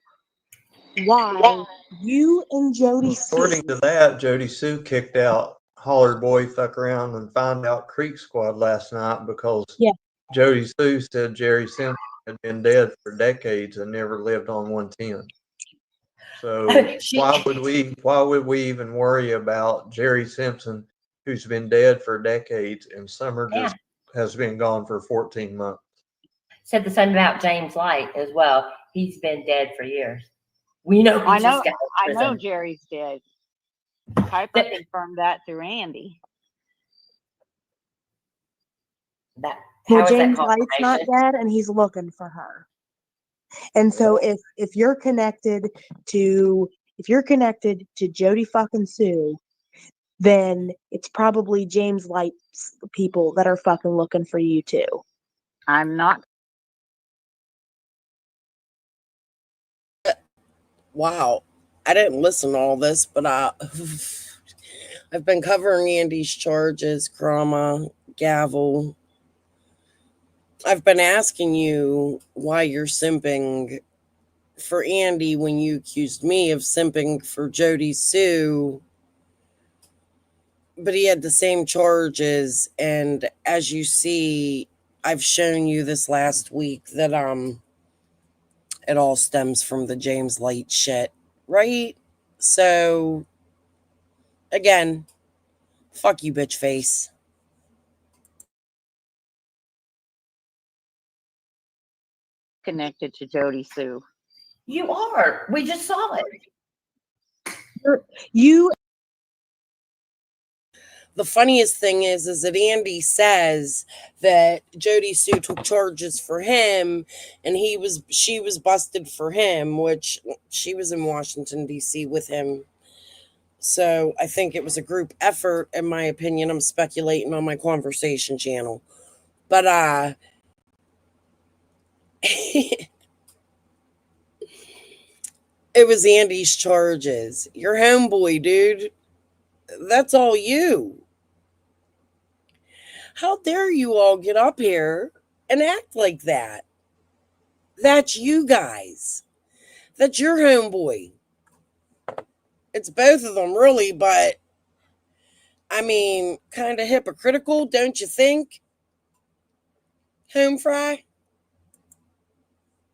why you and Jody According to that, Jody Sue kicked out Holler Boy Fuck Around and Find Out Creek Squad last night because Jody Sue said Jerry Simpson had been dead for decades and never lived on 110. So why would we even worry about Jerry Simpson who's been dead for decades, and Summer Yeah. just has been gone for 14 months. Said the same about James Light as well. He's been dead for years. We know he I just know. got out of I know prison. Jerry's dead. Piper confirmed that through Andy. That Well, how is that James Light's not confirmation? dead, and he's looking for her. And so if you're connected to Jody fucking Sue, then it's probably James Light's people that are fucking looking for you too. I'm not. Wow. I didn't listen to all this, but I've been covering Andy's charges, Krama, Gavel. I've been asking you why you're simping for Andy when you accused me of simping for Jody Sue. But he had the same charges, and as you see, I've shown you this last week that it all stems from the James Light shit, right? So again, fuck you, bitch face. Connected to Jody Sue. You are. We just saw it. You The funniest thing is that Andy says that Jody Sue took charges for him, and she was busted for him, which she was in Washington D.C. with him. So I think it was a group effort, in my opinion. I'm speculating on my conversation channel, but it was Andy's charges. Your homeboy, dude. That's all you. How dare you all get up here and act like that? That's you guys. That's your homeboy. It's both of them, really, but I mean, kind of hypocritical, don't you think? Home fry?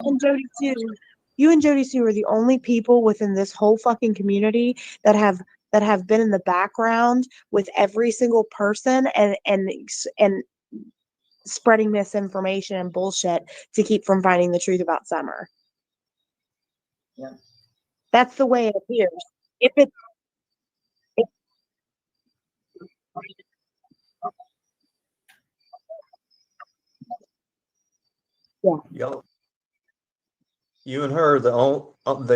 and Jody Sue are the only people within this whole fucking community that have been in the background with every single person and spreading misinformation and bullshit to keep from finding the truth about Summer. Yeah. That's the way it appears. If it Yo, you and her, the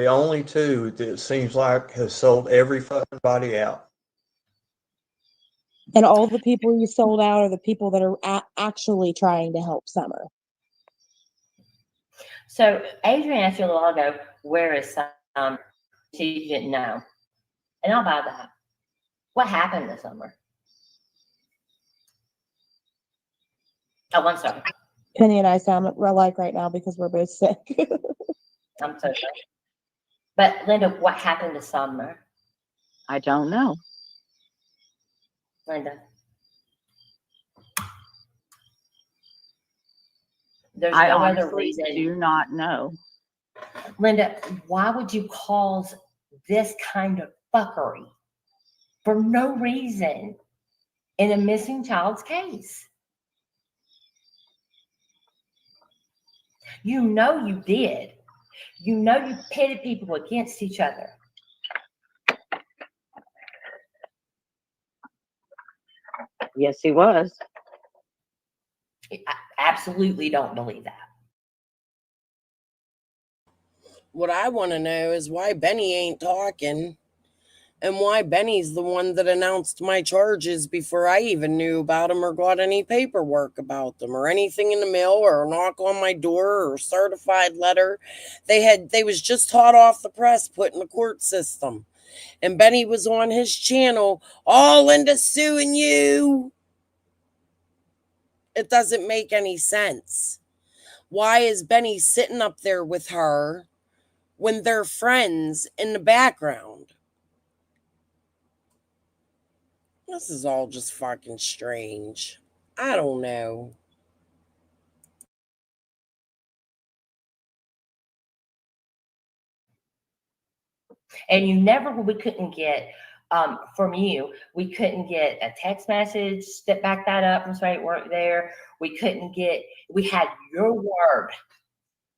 only two that it seems like has sold every fucking body out. and all the people you sold out are the people that are actually trying to help Summer. So Adrian asked you a while ago, where is Summer? She didn't know. And I'll buy that. What happened this summer? Oh, one star. Penny and I sound alike right now because we're both sick. I'm so sorry. But Linda, what happened to Summer? I don't know. Linda. There's I no other honestly reason. do not know. Linda, why would you cause this kind of fuckery for no reason in a missing child's case? You know you did. You know you pitted people against each other. Yes, he was. I absolutely don't believe that. What I want to know is why Benny ain't talking, and why Benny's the one that announced my charges before I even knew about them or got any paperwork about them or anything in the mail or a knock on my door or a certified letter. They was just hot off the press put in the court system. And Benny was on his channel all into suing you. It doesn't make any sense. Why is Benny sitting up there with her when they're friends in the background? This is all just fucking strange. I don't know. And we couldn't get from you. We couldn't get a text message that backed that up from somebody that weren't there. We had your word.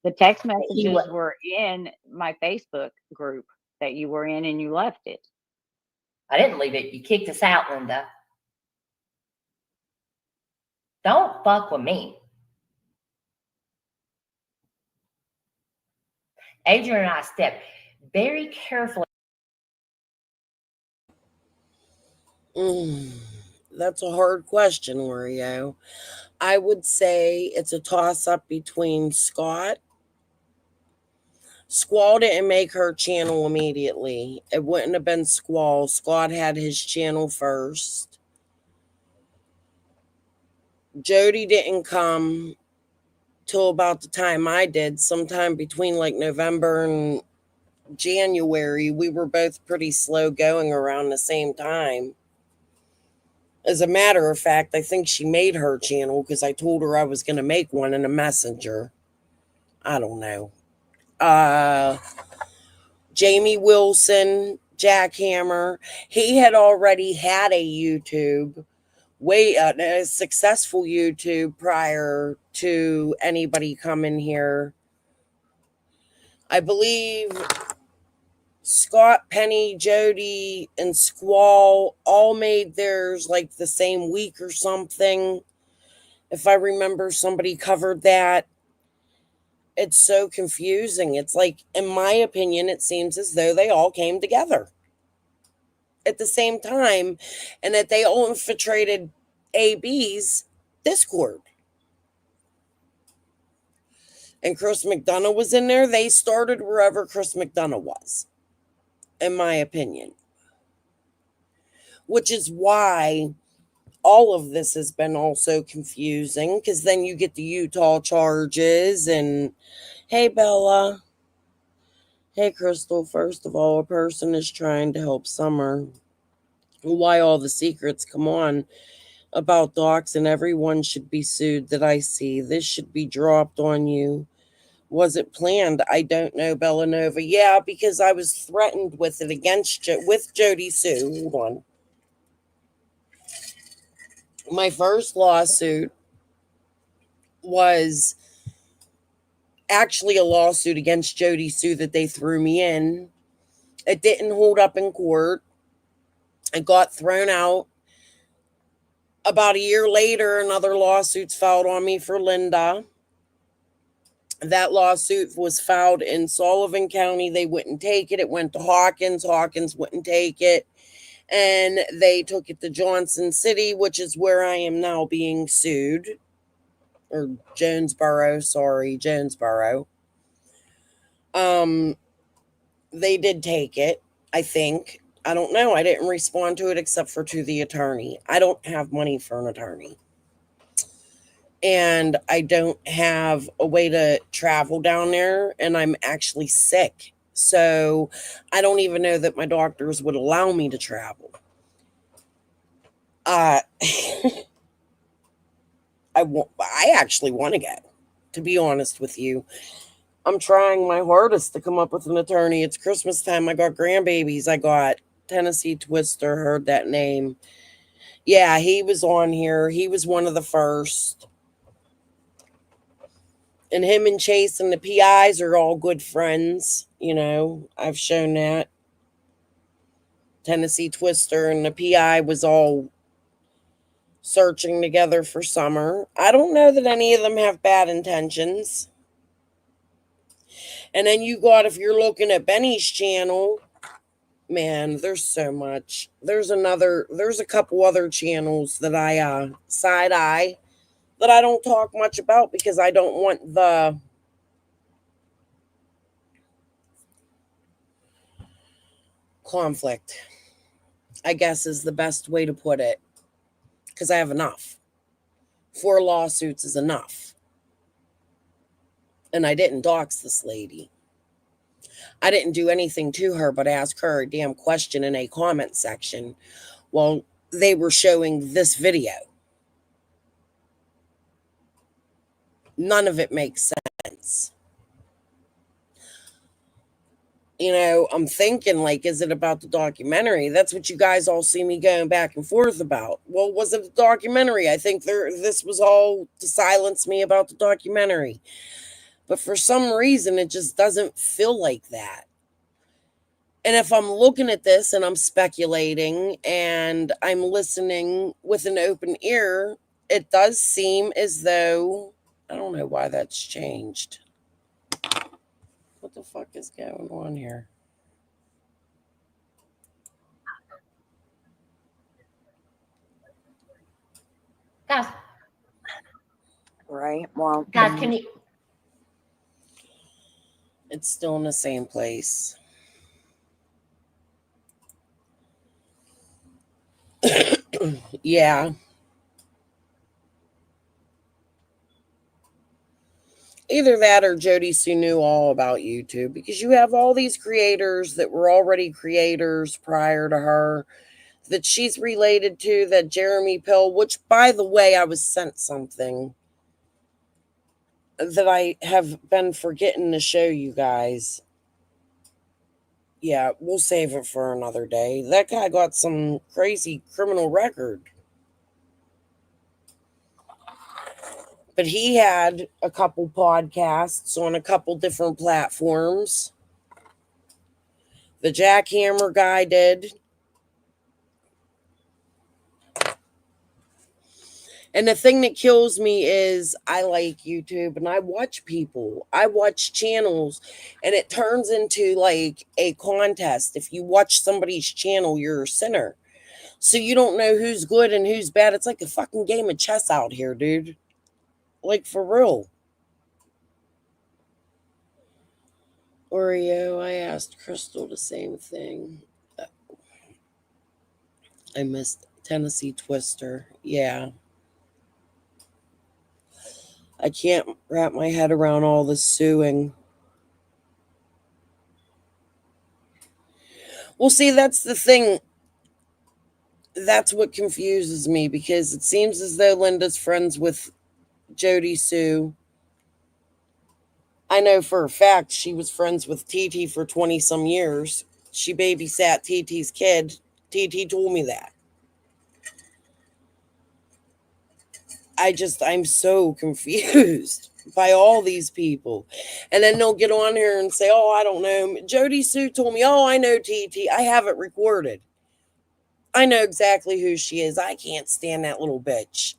The text messages were in my Facebook group that you were in, and you left it. I didn't leave it. You kicked us out, Linda. Don't fuck with me. Adrian and I stepped very carefully. That's a hard question, Oreo. I would say it's a toss-up between Scott. Squall didn't make her channel immediately. It wouldn't have been Squall. Scott had his channel first. Jody didn't come till about the time I did, sometime between like November and January. We were both pretty slow going around the same time. As a matter of fact, I think she made her channel because I told her I was going to make one in a messenger. I don't know. Jamie Wilson, Jackhammer, he had already had a YouTube, a successful YouTube prior to anybody coming here. I believe Scott, Penny, Jody, and Squall all made theirs like the same week or something. If I remember, somebody covered that. It's so confusing. It's like, in my opinion, it seems as though they all came together at the same time and that they all infiltrated AB's Discord. And Chris McDonough was in there. They started wherever Chris McDonough was, in my opinion. Which is why all of this has been also confusing, because then you get the Utah charges and, hey, Bella. Hey, Crystal. First of all, a person is trying to help Summer. Why all the secrets? Come on. About docs, and everyone should be sued that I see. This should be dropped on you. Was it planned? I don't know, Bellanova. Yeah, because I was threatened with it with Jody Sue. Hold on. My first lawsuit was actually a lawsuit against Jody Sue that they threw me in. It didn't hold up in court. It got thrown out. About a year later, another lawsuit's filed on me for Linda. That lawsuit was filed in Sullivan County. They wouldn't take it. It went to Hawkins. Hawkins wouldn't take it. And they took it to Johnson City, which is where I am now being sued. Or Jonesboro, sorry, Jonesboro. They did take it, I think. I don't know. I didn't respond to it except for to the attorney. I don't have money for an attorney. And I don't have a way to travel down there, and I'm actually sick. So I don't even know that my doctors would allow me to travel. I actually want to go, to be honest with you. I'm trying my hardest to come up with an attorney. It's Christmas time. I got grandbabies. I got Tennessee Twister, heard that name. Yeah, he was on here. He was one of the first. And him and Chase and the PIs are all good friends. You know, I've shown that. Tennessee Twister and the PI was all searching together for Summer. I don't know that any of them have bad intentions. And then you got, if you're looking at Benny's channel, man, there's so much. There's a couple other channels that I side eye that I don't talk much about because I don't want the conflict, I guess is the best way to put it. Because I have enough. 4 lawsuits is enough. And I didn't dox this lady. I didn't do anything to her but ask her a damn question in a comment section while they were showing this video. None of it makes sense. I'm thinking, like, is it about the documentary? That's what you guys all see me going back and forth about. Well, was it a documentary? I think this was all to silence me about the documentary. But for some reason, it just doesn't feel like that. And if I'm looking at this and I'm speculating and I'm listening with an open ear, it does seem as though, I don't know why that's changed. What the fuck is going on here? Guys, Right. Well, guys, can you? It's still in the same place. Yeah. Either that or Jody Sue knew all about YouTube, because you have all these creators that were already creators prior to her that she's related to, that Jeremy Pill, which, by the way, I was sent something that I have been forgetting to show you guys. Yeah, we'll save it for another day. That guy got some crazy criminal record. But he had a couple podcasts on a couple different platforms. The Jackhammer guy did. And the thing that kills me is I like YouTube and I watch people. I watch channels and it turns into like a contest. If you watch somebody's channel, you're a sinner. So you don't know who's good and who's bad. It's like a fucking game of chess out here, dude. Like, for real. Oreo, I asked Crystal the same thing. I missed Tennessee Twister. Yeah. I can't wrap my head around all this suing. Well, see, that's the thing. That's what confuses me, because it seems as though Linda's friends with Jody Sue. I know for a fact she was friends with TT for 20 some years. She babysat TT's kid. TT told me that. I'm so confused by all these people. And then they'll get on here and say, oh, I don't know. Jody Sue told me, oh, I know TT. I have it recorded. I know exactly who she is. I can't stand that little bitch.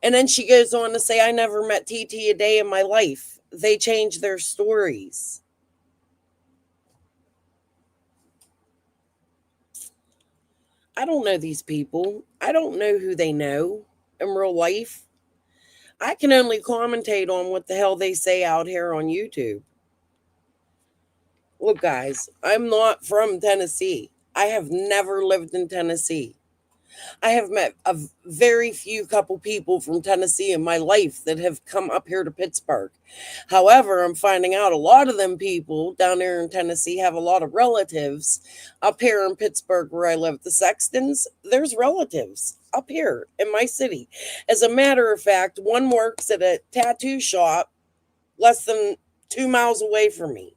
And then she goes on to say, I never met TT a day in my life. They change their stories. I don't know these people. I don't know who they know in real life. I can only commentate on what the hell they say out here on YouTube. Look, guys, I'm not from Tennessee. I have never lived in Tennessee. I have met a very few couple people from Tennessee in my life that have come up here to Pittsburgh. However, I'm finding out a lot of them people down there in Tennessee have a lot of relatives up here in Pittsburgh where I live. The Sextons, there's relatives up here in my city. As a matter of fact, one works at a tattoo shop less than 2 miles away from me,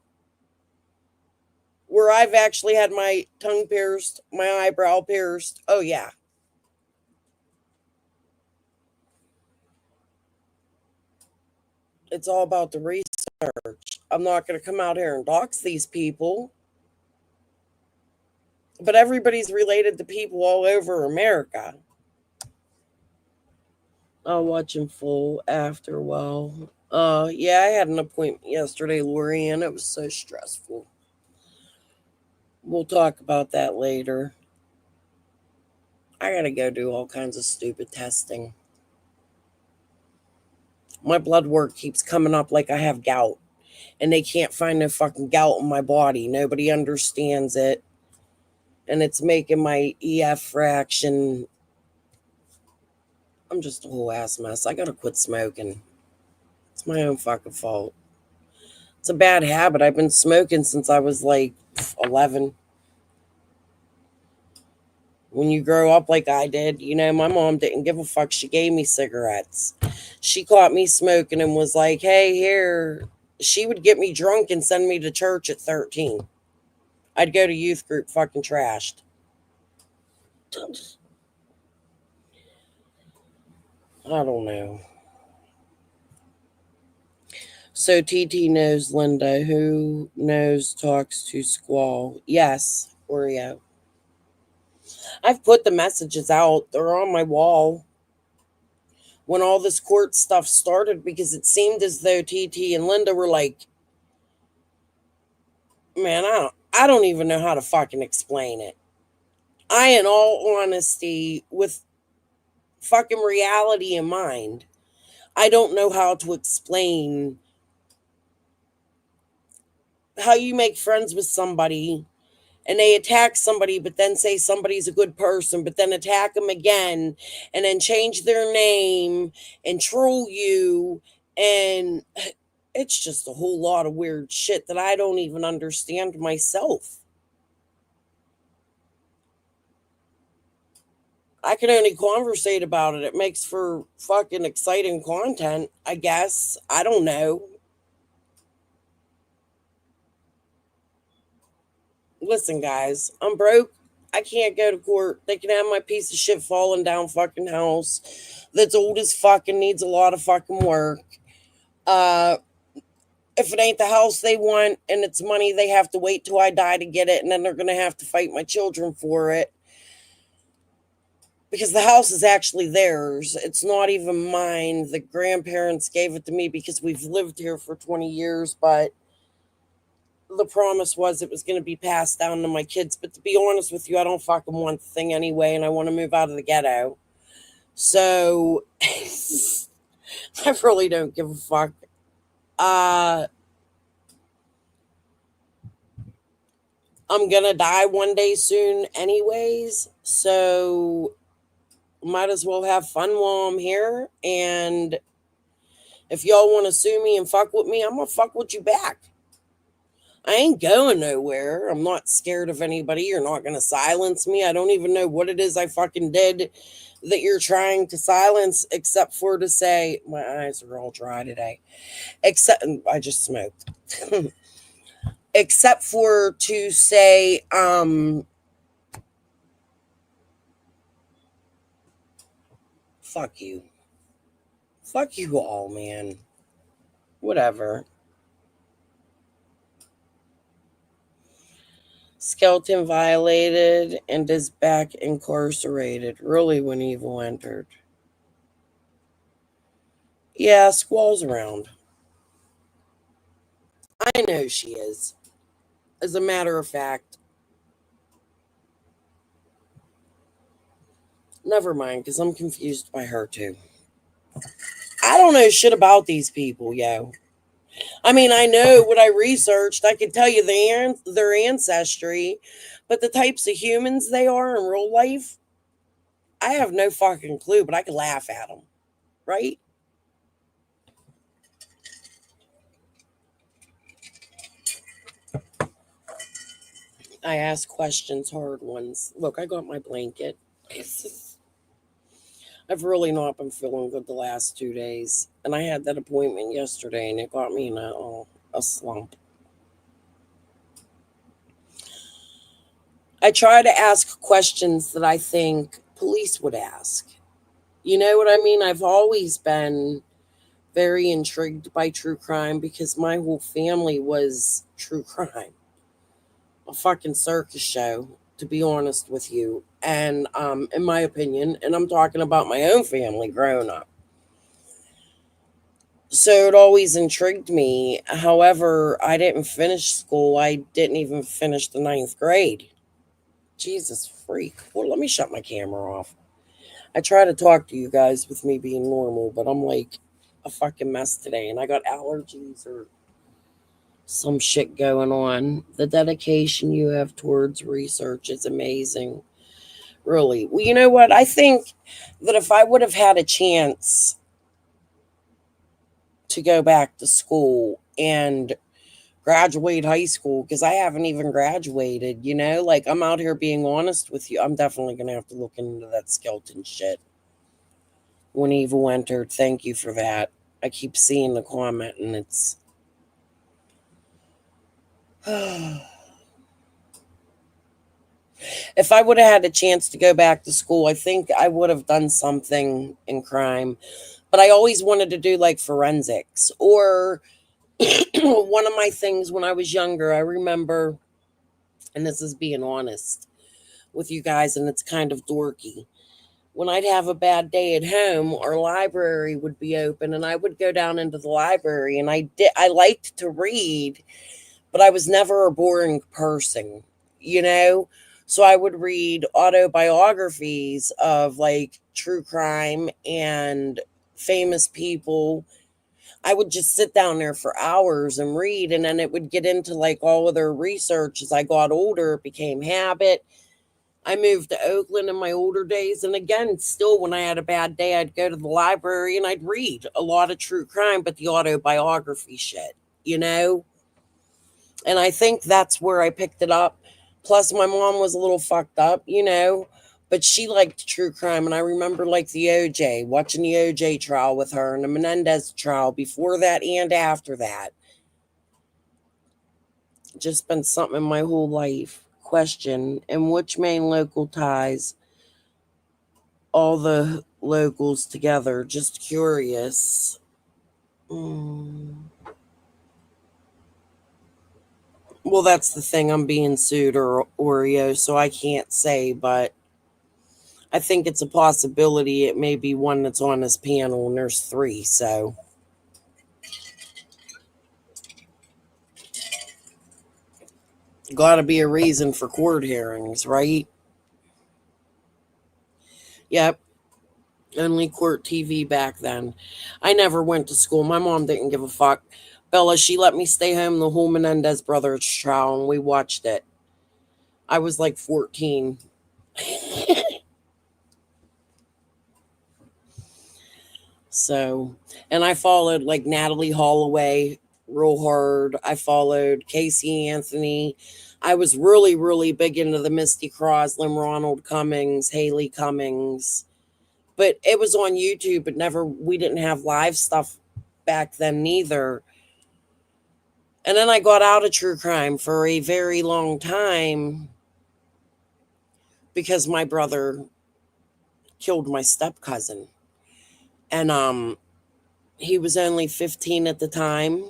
where I've actually had my tongue pierced, my eyebrow pierced. Oh, yeah. It's all about the research. I'm not going to come out here and dox these people. But everybody's related to people all over America. I'll watch in full after a while. Yeah, I had an appointment yesterday, Lori, and it was so stressful. We'll talk about that later. I gotta go do all kinds of stupid testing. My blood work keeps coming up like I have gout, and they can't find no fucking gout in my body. Nobody understands it. And it's making my EF fraction. I'm just a whole ass mess. I gotta quit smoking. It's my own fucking fault. It's a bad habit. I've been smoking since I was like 11. When you grow up like I did, my mom didn't give a fuck. She gave me cigarettes. She caught me smoking and was like, hey, here. She would get me drunk and send me to church at 13. I'd go to youth group fucking trashed. I don't know. So TT knows Linda. Who knows talks to Squall? Yes, Oreo. I've put the messages out. They're on my wall. When all this court stuff started, because it seemed as though TT and Linda were like, man, I don't even know how to fucking explain it. In all honesty, with fucking reality in mind, I don't know how to explain how you make friends with somebody and they attack somebody, but then say somebody's a good person, but then attack them again and then change their name and troll you. And it's just a whole lot of weird shit that I don't even understand myself. I can only conversate about it. It makes for fucking exciting content, I guess. I don't know. Listen, guys, I'm broke. I can't go to court. They can have my piece of shit falling down fucking house that's old as fucking needs a lot of fucking work. If it ain't the house they want and it's money, they have to wait till I die to get it, and then they're gonna have to fight my children for it. Because the house is actually theirs. It's not even mine. The grandparents gave it to me because we've lived here for 20 years, but the promise was it was going to be passed down to my kids. But to be honest with you, I don't fucking want the thing anyway, and I want to move out of the ghetto. So I really don't give a fuck. I'm going to die one day soon anyways, so might as well have fun while I'm here. And if y'all want to sue me and fuck with me, I'm going to fuck with you back. I ain't going nowhere. I'm not scared of anybody. You're not going to silence me. I don't even know what it is I fucking did that you're trying to silence, except for to say, my eyes are all dry today. Except, I just smoked. Except for to say, fuck you. Fuck you all, man. Whatever. Skeleton violated and is back incarcerated. Really, when evil entered. Yeah, Squall's around. I know she is. As a matter of fact. Never mind, because I'm confused by her too. I don't know shit about these people, yo. I mean, I know what I researched. I could tell you their ancestry, but the types of humans they are in real life, I have no fucking clue, but I could laugh at them, right? I ask questions, hard ones. Look, I got my blanket. I've really not been feeling good the last 2 days, and I had that appointment yesterday, and it got me in a slump. I try to ask questions that I think police would ask. You know what I mean? I've always been very intrigued by true crime because my whole family was true crime. A fucking circus show, to be honest with you. And in my opinion, and I'm talking about my own family growing up. So it always intrigued me. However, I didn't finish school. I didn't even finish the 9th grade. Jesus freak. Well, let me shut my camera off. I try to talk to you guys with me being normal, but I'm like a fucking mess today, and I got allergies or some shit going on. The dedication you have towards research is amazing. Really. Well, you know what? I think that if I would have had a chance to go back to school and graduate high school, because I haven't even graduated, you know, like I'm out here being honest with you. I'm definitely going to have to look into that skeleton shit. When evil entered, thank you for that. I keep seeing the comment and it's If I would have had a chance to go back to school, I think I would have done something in crime. But I always wanted to do like forensics or one of my things when I was younger. I remember, and this is being honest with you guys, and it's kind of dorky. When I'd have a bad day at home, our library would be open, and I would go down into the library, and I liked to read, but I was never a boring person, you know? So I would read autobiographies of like true crime and famous people. I would just sit down there for hours and read, and then it would get into like all of their research. As I got older, it became habit. I moved to Oakland in my older days, and again, still when I had a bad day, I'd go to the library and I'd read a lot of true crime, but the autobiography shit, you know? And I think that's where I picked it up. Plus, my mom was a little fucked up, you know, but she liked true crime. And I remember like the OJ, watching the OJ trial with her and the Menendez trial before that and after that. Just been something in my whole life. Question: in which main local ties all the locals together? Just curious. Well, that's the thing. I'm being sued, or Oreo, so I can't say, but I think it's a possibility. It may be one that's on this panel, and there's 3, so. Gotta be a reason for court hearings, right? Yep. Only court TV back then. I never went to school. My mom didn't give a fuck. Bella, she let me stay home the whole Menendez brothers trial, and we watched it. I was like 14. So, and I followed like Natalie Holloway real hard. I followed Casey Anthony. I was really, really big into the Misty Crosland, Ronald Cummings, Haley Cummings. But it was on YouTube, but we didn't have live stuff back then neither. And then I got out of true crime for a very long time because my brother killed my step cousin. And he was only 15 at the time.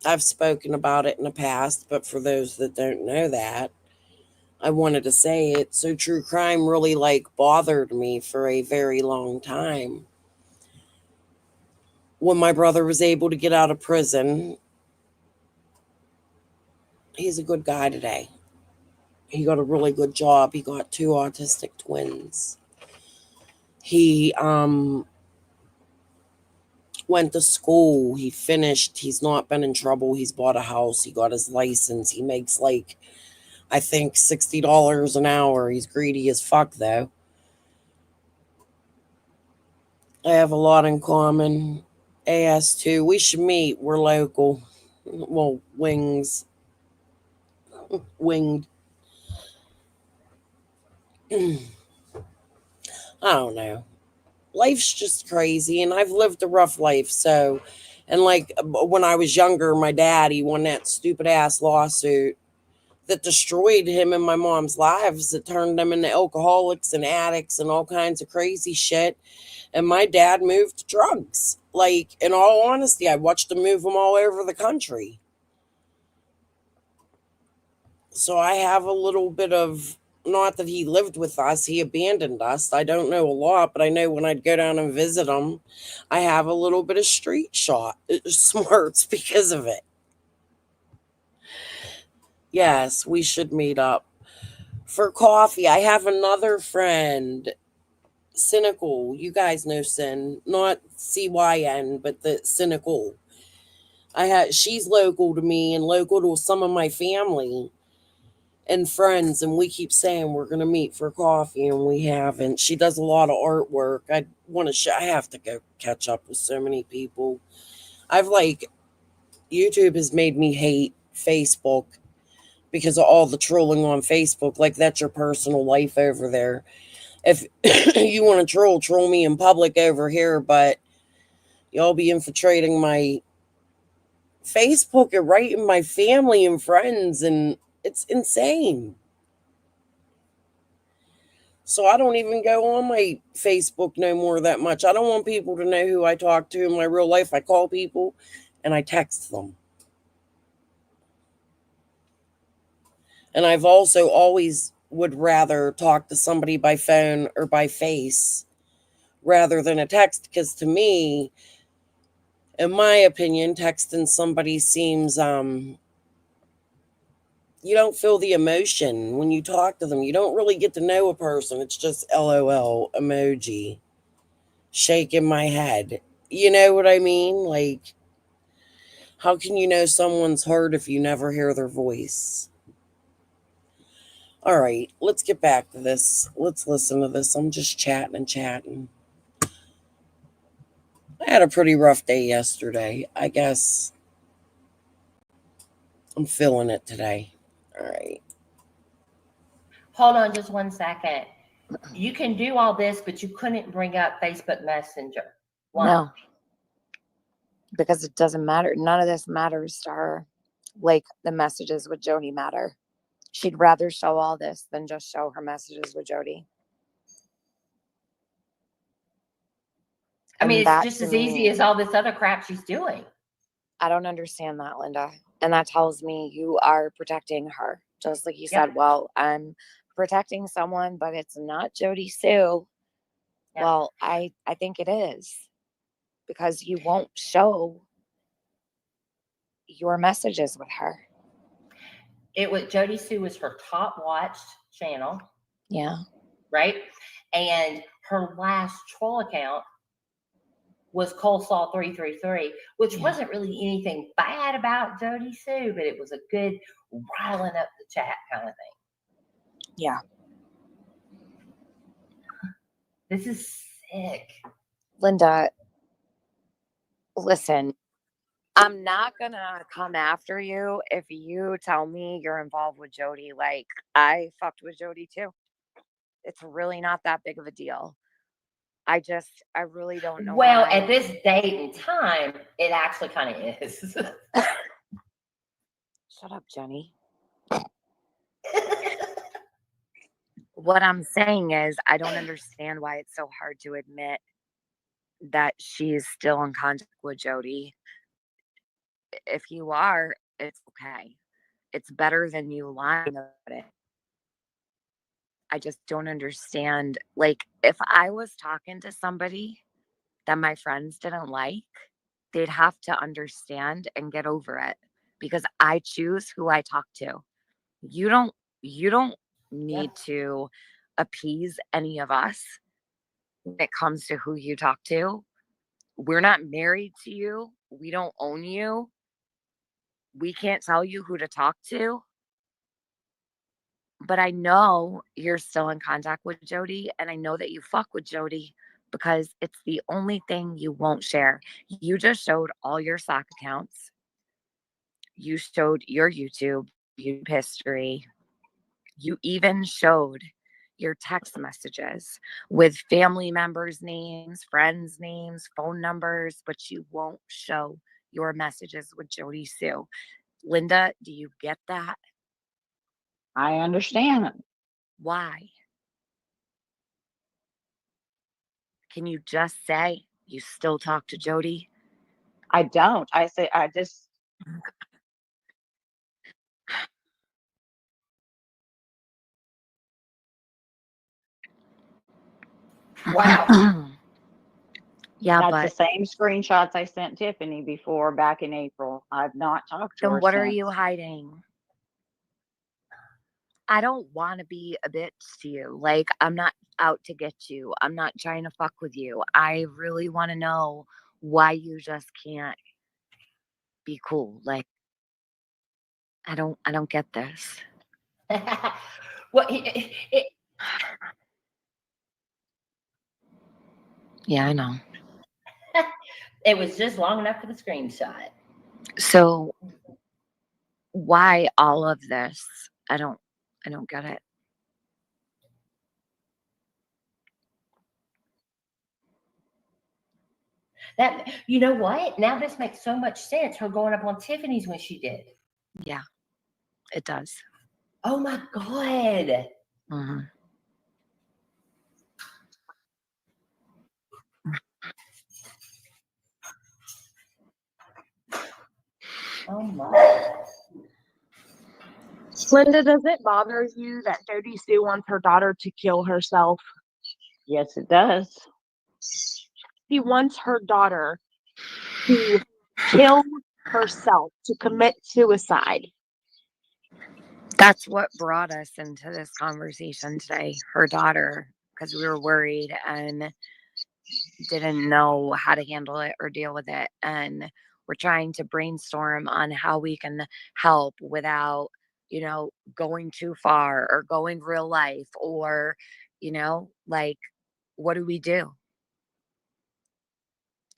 I've spoken about it in the past, but for those that don't know that, I wanted to say it. So true crime really like bothered me for a very long time. When my brother was able to get out of prison, he's a good guy today. He got a really good job. He got 2 autistic twins. He went to school. He finished. He's not been in trouble. He's bought a house. He got his license. He makes like, I think, $60 an hour. He's greedy as fuck, though. I have a lot in common. AS2. We should meet. We're local. Well, winged. I don't know. Life's just crazy, and I've lived a rough life. So, and like when I was younger, my dad, he won that stupid ass lawsuit that destroyed him and my mom's lives. That turned them into alcoholics and addicts and all kinds of crazy shit. And my dad moved to drugs. Like, in all honesty, I watched him move them all over the country. So I have a little bit of, not that he lived with us, he abandoned us. I don't know a lot, but I know when I'd go down and visit him, I have a little bit of street smarts because of it. Yes, we should meet up for coffee. I have another friend, Cynical. You guys know Sin, not CYN, but the Cynical. She's local to me and local to some of my family and friends, and we keep saying we're going to meet for coffee, and we haven't. She does a lot of artwork. I have to go catch up with so many people. YouTube has made me hate Facebook because of all the trolling on Facebook. Like, that's your personal life over there. If you want to troll me in public over here, but y'all be infiltrating my Facebook and writing my family and friends, and It's insane. So I don't even go on my Facebook no more that much. I don't want people to know who I talk to in my real life. I call people and I text them. And I've also always would rather talk to somebody by phone or by face rather than a text, because to me, in my opinion, texting somebody seems you don't feel the emotion when you talk to them. You don't really get to know a person. It's just LOL emoji, shaking my head. You know what I mean? Like, how can you know someone's heart if you never hear their voice? All right, let's get back to this. Let's listen to this. I'm just chatting and chatting. I had a pretty rough day yesterday. I guess I'm feeling it today. All right. Hold on just 1 second. You can do all this, but you couldn't bring up Facebook Messenger. Why? No, because it doesn't matter. None of this matters to her. Like the messages with Jody matter. She'd rather show all this than just show her messages with Jody. I mean, And it's that just to as easy me, as all this other crap she's doing. I don't understand that, Linda. And that tells me you are protecting her. Just like you said, well, I'm protecting someone, but it's not Jody Sue. Yeah. Well, I think it is. Because you won't show your messages with her. It was Jody Sue was her top watched channel. Yeah. Right? And her last troll account was Coleslaw 333, which wasn't really anything bad about Jody Sue, but it was a good riling up the chat kind of thing. Yeah. This is sick. Linda, listen, I'm not gonna come after you if you tell me you're involved with Jody. Like, I fucked with Jody too. It's really not that big of a deal. I really don't know. Well, why. at this date and time, it actually kind of is. Shut up, Jenny. What I'm saying is, I don't understand why it's so hard to admit that she's still in contact with Jody. If you are, it's okay. It's better than you lying about it. I just don't understand. Like, if I was talking to somebody that my friends didn't like, they'd have to understand and get over it because I choose who I talk to. You don't need to appease any of us when it comes to who you talk to. We're not married to you. We don't own you. We can't tell you who to talk to. But I know you're still in contact with Jody, and I know that you fuck with Jody because it's the only thing you won't share. You just showed all your sock accounts. You showed your YouTube history. You even showed your text messages with family members' names, friends' names, phone numbers, but you won't show your messages with Jody Sue. Linda, do you get that? I understand. Why? Can you just say you still talk to Jody? I don't. I say I just Wow. Yeah, that's but the same screenshots I sent Tiffany before back in April. I've not talked to then her what are since. you hiding? I don't want to be a bitch to you. Like, I'm not out to get you. I'm not trying to fuck with you. I really want to know why you just can't be cool. Like, I don't get this. Well, Yeah, I know. it was just long enough for the screenshot. So why all of this? I don't get it. That, you know what? Now this makes so much sense. Her going up on Tiffany's when she did. Yeah, it does. Oh my God. Mhm. Oh my. Linda, does it bother you that Jody Sue wants her daughter to kill herself? Yes, it does. She wants her daughter to kill herself, to commit suicide. That's what brought us into this conversation today, her daughter, because we were worried and didn't know how to handle it or deal with it. And we're trying to brainstorm on how we can help without, going too far or going real life or, like, what do we do?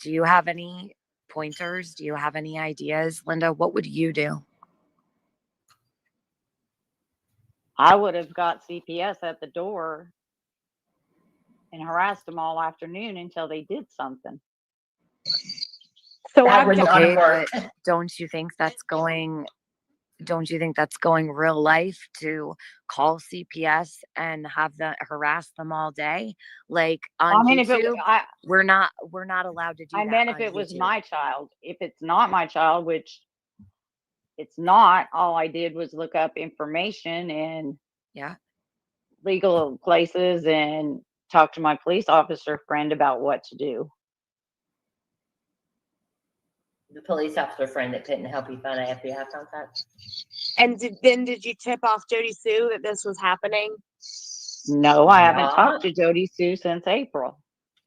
Do you have any pointers? Do you have any ideas? Linda, what would you do? I would have got CPS at the door and harassed them all afternoon until they did something. So That would not Okay, have worked. but don't you think that's going real life to call CPS and have them harass them all day? Like on I mean, if it, YouTube, we're not allowed to do I that meant if on it was YouTube. my child. If it's not my child, which it's not, all I did was look up information and Yeah. legal places and talk to my police officer friend about what to do. The police officer friend that couldn't help you find an FBI contact. And did you tip off Jody Sue that this was happening? No, I haven't Yeah. talked to Jody Sue since April.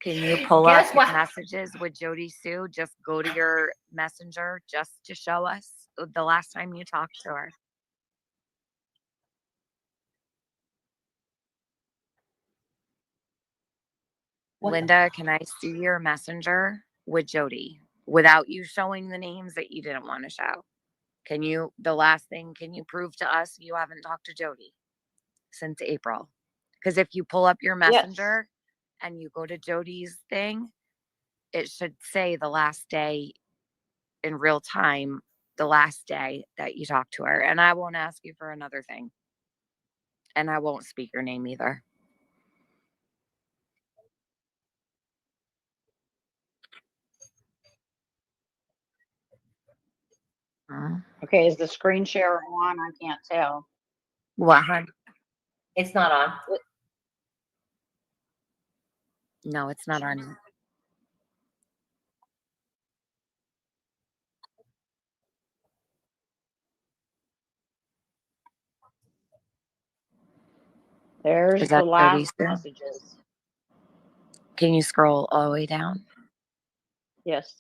Can you pull Guess up your what? messages with Jody Sue? Just go to your messenger just to show us the last time you talked to her. What? Linda, can I see your messenger with Jody without you showing the names that you didn't want to show? Can you prove to us you haven't talked to Jody since April? Because if you pull up your messenger and you go to Jody's thing, it should say the last day in real time, the last day that you talked to her. And I won't ask you for another thing. And I won't speak your name either. Okay, is the screen share on? I can't tell. What, hon? It's not on. No, it's not on. There's Is the that Jody last Sue? messages. Can you scroll all the way down? Yes.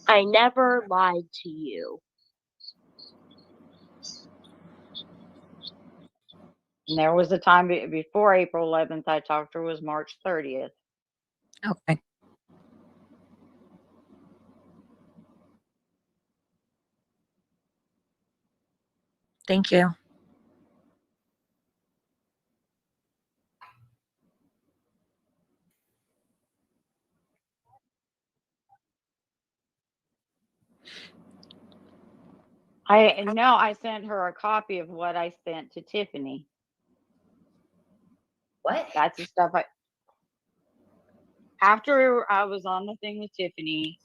I never lied to you. And there was a time before April 11th I talked to her was March 30th. Okay. Thank you. I sent her a copy of what I sent to Tiffany. What? That's the stuff after I was on the thing with Tiffany,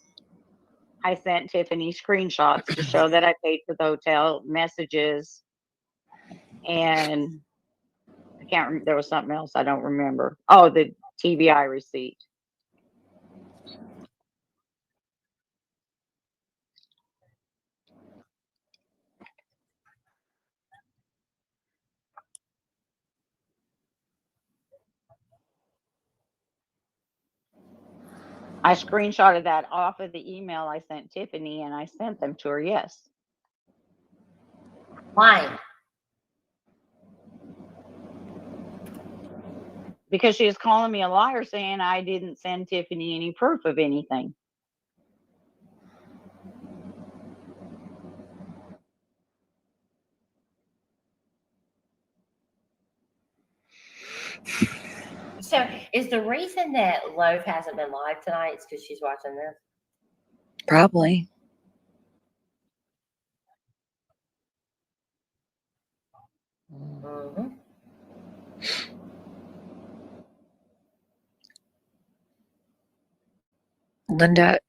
I sent Tiffany screenshots to show that I paid for the hotel, messages, and I can't remember. There was something else I don't remember. Oh, the TBI receipt. I screenshotted that off of the email I sent Tiffany and I sent them to her. Yes. Why? Because she was calling me a liar saying I didn't send Tiffany any proof of anything. So, is the reason that Loaf hasn't been live tonight is because she's watching this? Probably. Mm-hmm. Linda,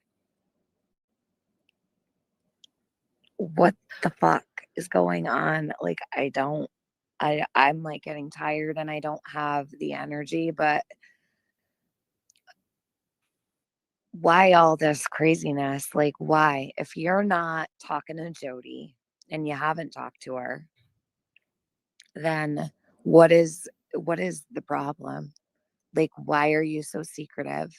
what the fuck is going on? Like, I'm like getting tired and I don't have the energy, but why all this craziness? Like, why? If you're not talking to Jody and you haven't talked to her, then what is the problem? Like, why are you so secretive?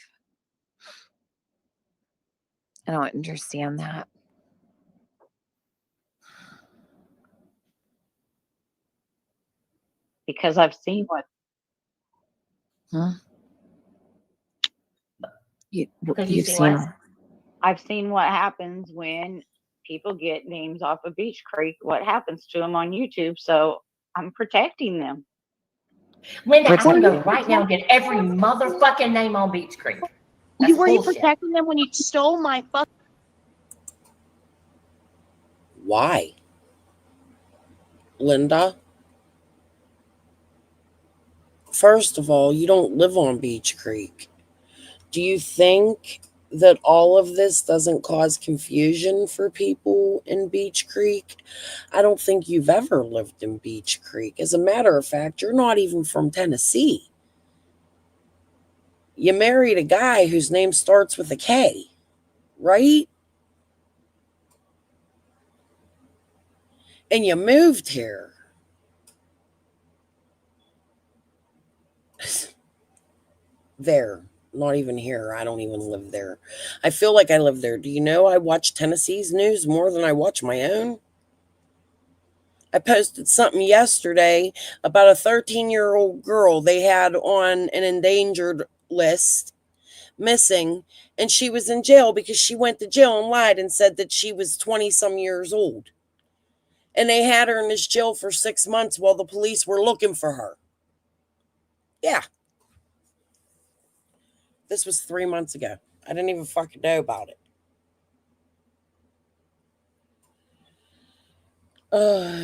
I don't understand that. Because I've seen what Huh? Because You've seen what? I've seen what happens when people get names off of Beach Creek, what happens to them on YouTube. So I'm protecting them. Linda, What I can are go right now and get every motherfucking name on Beach Creek. That's Were you bullshit. protecting them when you stole my fuck? Why? Linda? First of all, you don't live on Beach Creek. Do you think that all of this doesn't cause confusion for people in Beach Creek? I don't think you've ever lived in Beach Creek. As a matter of fact, you're not even from Tennessee. You married a guy whose name starts with a K, right? And you moved here. There. Not even here. I don't even live there. I feel like I live there. Do you know I watch Tennessee's news more than I watch my own? I posted something yesterday about a 13-year-old girl they had on an endangered list missing, and she was in jail because she went to jail and lied and said that she was 20 some years old. And they had her in this jail for 6 months while the police were looking for her. Yeah. This was 3 months ago. I didn't even fucking know about it.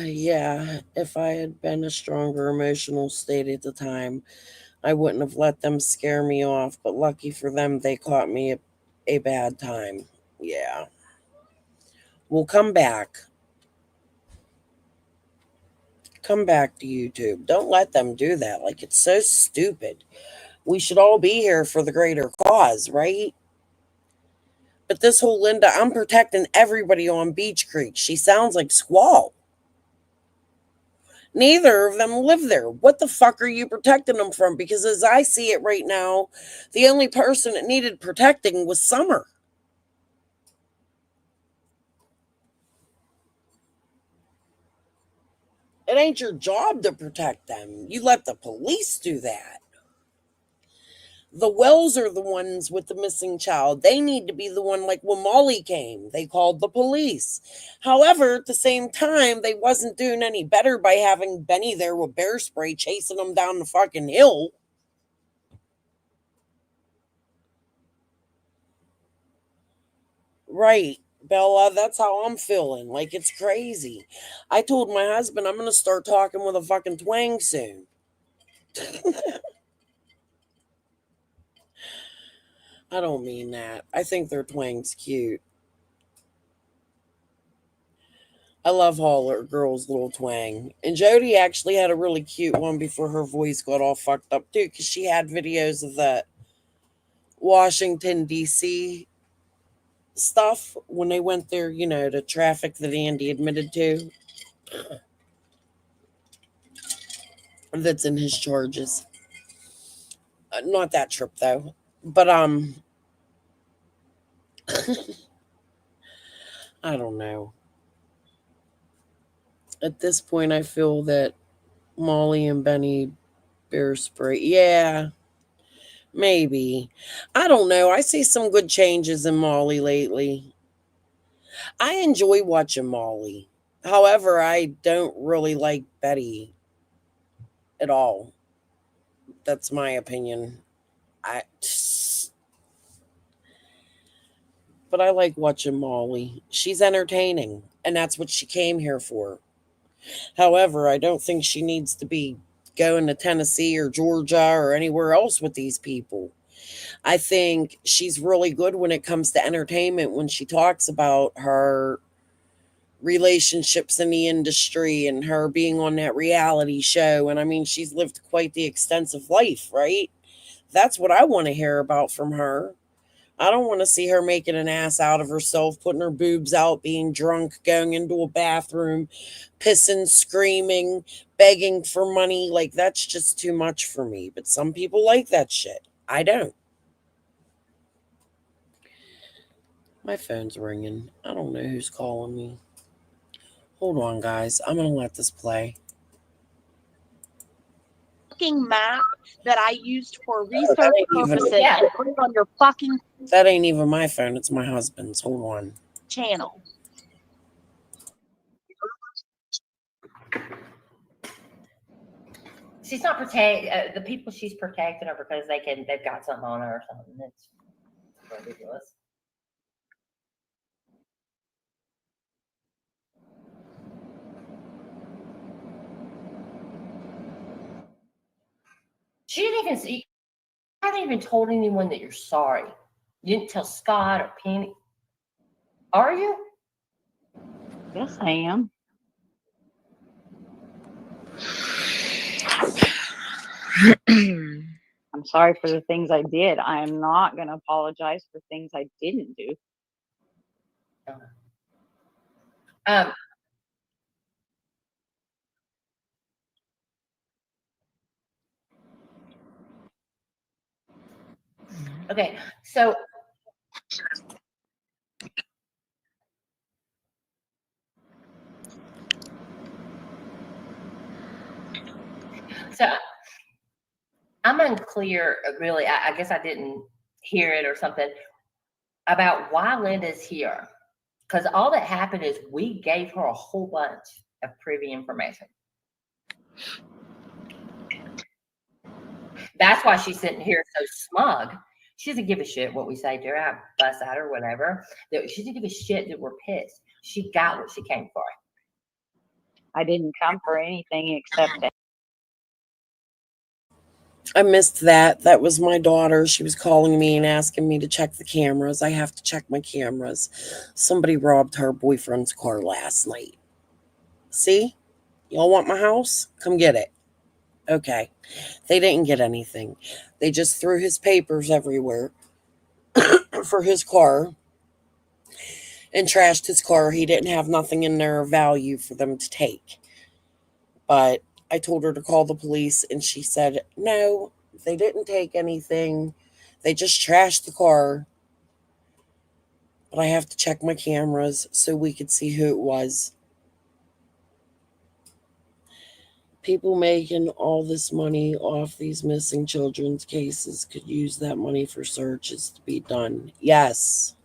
Yeah. If I had been a stronger emotional state at the time, I wouldn't have let them scare me off. But lucky for them, they caught me at a bad time. Yeah. We'll come back. Come back to YouTube. Don't let them do that. Like, it's so stupid. We should all be here for the greater cause, right? But this whole Linda, I'm protecting everybody on Beach Creek. She sounds like Squall. Neither of them live there. What the fuck are you protecting them from? Because as I see it right now, the only person that needed protecting was Summer. It ain't your job to protect them. You let the police do that. The Wells are the ones with the missing child. They need to be the one, like when Molly came, they called the police. However, at the same time, they wasn't doing any better by having Benny there with bear spray chasing them down the fucking hill. Right, Bella, that's how I'm feeling. Like, it's crazy. I told my husband I'm going to start talking with a fucking twang soon. I don't mean that. I think their twang's cute. I love Holler Girl's little twang. And Jody actually had a really cute one before her voice got all fucked up too, because she had videos of the Washington, D.C. stuff when they went there, you know, to traffic that Andy admitted to. That's in his charges. Not that trip though. But I don't know. At this point I feel that Molly and Benny bear spray. Yeah, maybe. I don't know. I see some good changes in Molly lately. I enjoy watching Molly. However, I don't really like Betty at all. That's my opinion. But I like watching Molly. She's entertaining, and that's what she came here for. However, I don't think she needs to be going to Tennessee or Georgia or anywhere else with these people. I think she's really good when it comes to entertainment when she talks about her relationships in the industry and her being on that reality show. And I mean, she's lived quite the extensive life, right? That's what I want to hear about from her. I don't want to see her making an ass out of herself, putting her boobs out, being drunk, going into a bathroom, pissing, screaming, begging for money. Like, that's just too much for me. But some people like that shit. I don't. My phone's ringing. I don't know who's calling me. Hold on, guys. I'm going to let this play. Map that I used for research purposes Yeah. and put it on your fucking That ain't even my phone. It's my husband's. Hold on. channel. She's not the people she's protecting are because they've got something on her or something. It's ridiculous. She didn't even see. You haven't even told anyone that you're sorry. You didn't tell Scott or Penny. Are you? Yes, I am. I'm sorry for the things I did. I am not going to apologize for things I didn't do. Okay, so I'm unclear, really. I guess I didn't hear it or something about why Linda's here. Because all that happened is we gave her a whole bunch of privy information. That's why she's sitting here so smug. She doesn't give a shit what we say to her, I fuss at her, whatever. She doesn't give a shit that we're pissed. She got what she came for. I didn't come for anything except that. I missed that. That was my daughter. She was calling me and asking me to check the cameras. I have to check my cameras. Somebody robbed her boyfriend's car last night. See? Y'all want my house? Come get it. Okay. They didn't get anything. They just threw his papers everywhere for his car and trashed his car. He didn't have nothing in there of value for them to take. But I told her to call the police, and she said, no, they didn't take anything. They just trashed the car. But I have to check my cameras so we could see who it was. People making all this money off these missing children's cases could use that money for searches to be done. Yes.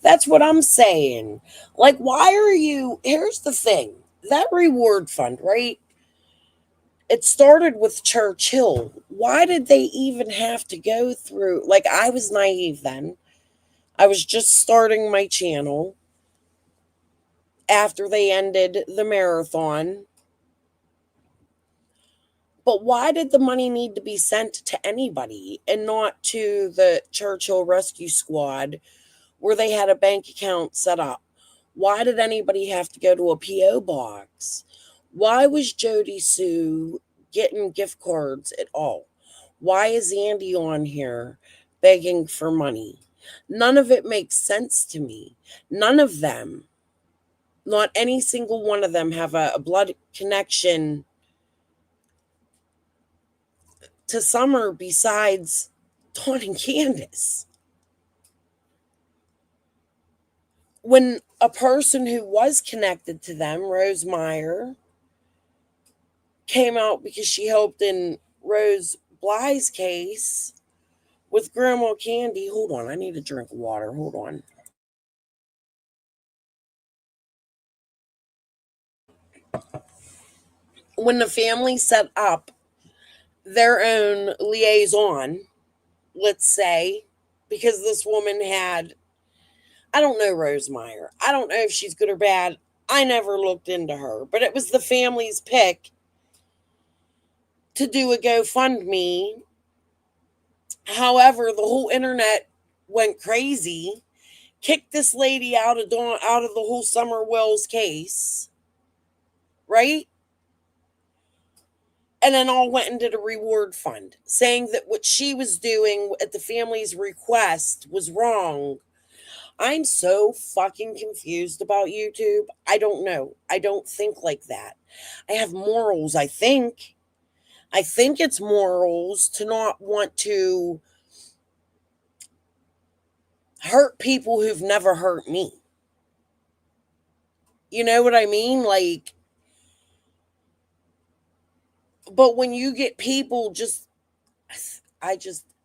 That's what I'm saying. Like, why are you... Here's the thing. That reward fund, right? It started with Churchill. Why did they even have to go through... Like, I was naive then. I was just starting my channel after they ended the marathon. But why did the money need to be sent to anybody and not to the Churchill Rescue Squad where they had a bank account set up? Why did anybody have to go to a P.O. box? Why was Jody Sue getting gift cards at all? Why is Andy on here begging for money? None of it makes sense to me. None of them, not any single one of them, have a blood connection to Summer besides Dawn and Candace. When a person who was connected to them, Rose Meyer, came out because she helped in Rose Bly's case with Grandma Candy. Hold on, I need a drink of water. Hold on. When the family set up their own liaison, let's say, because this woman had, I don't know Rosemeyer. I don't know if she's good or bad. I never looked into her, but it was the family's pick to do a GoFundMe. However, the whole internet went crazy, kicked this lady out of the whole Summer Wells case, right? And then all went into the reward fund, saying that what she was doing at the family's request was wrong. I'm so fucking confused about YouTube. I don't know. I don't think like that. I have morals, I think. I think it's morals to not want to hurt people who've never hurt me. You know what I mean? Like, but when you get people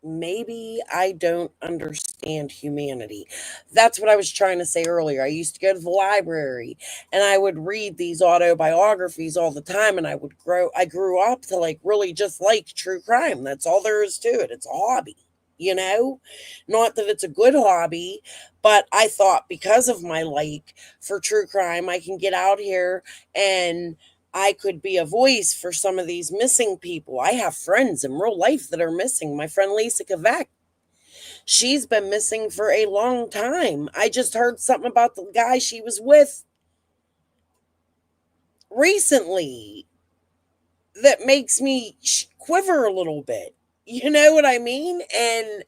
maybe I don't understand humanity. That's what I was trying to say earlier. I used to go to the library and I would read these autobiographies all the time, and I grew up to like really just like true crime. That's all there is to it. It's a hobby, you know? Not that it's a good hobby, but I thought because of my like for true crime, I can get out here and I could be a voice for some of these missing people. I have friends in real life that are missing. My friend Lisa Kavek, she's been missing for a long time. I just heard something about the guy she was with recently that makes me quiver a little bit. You know what I mean? And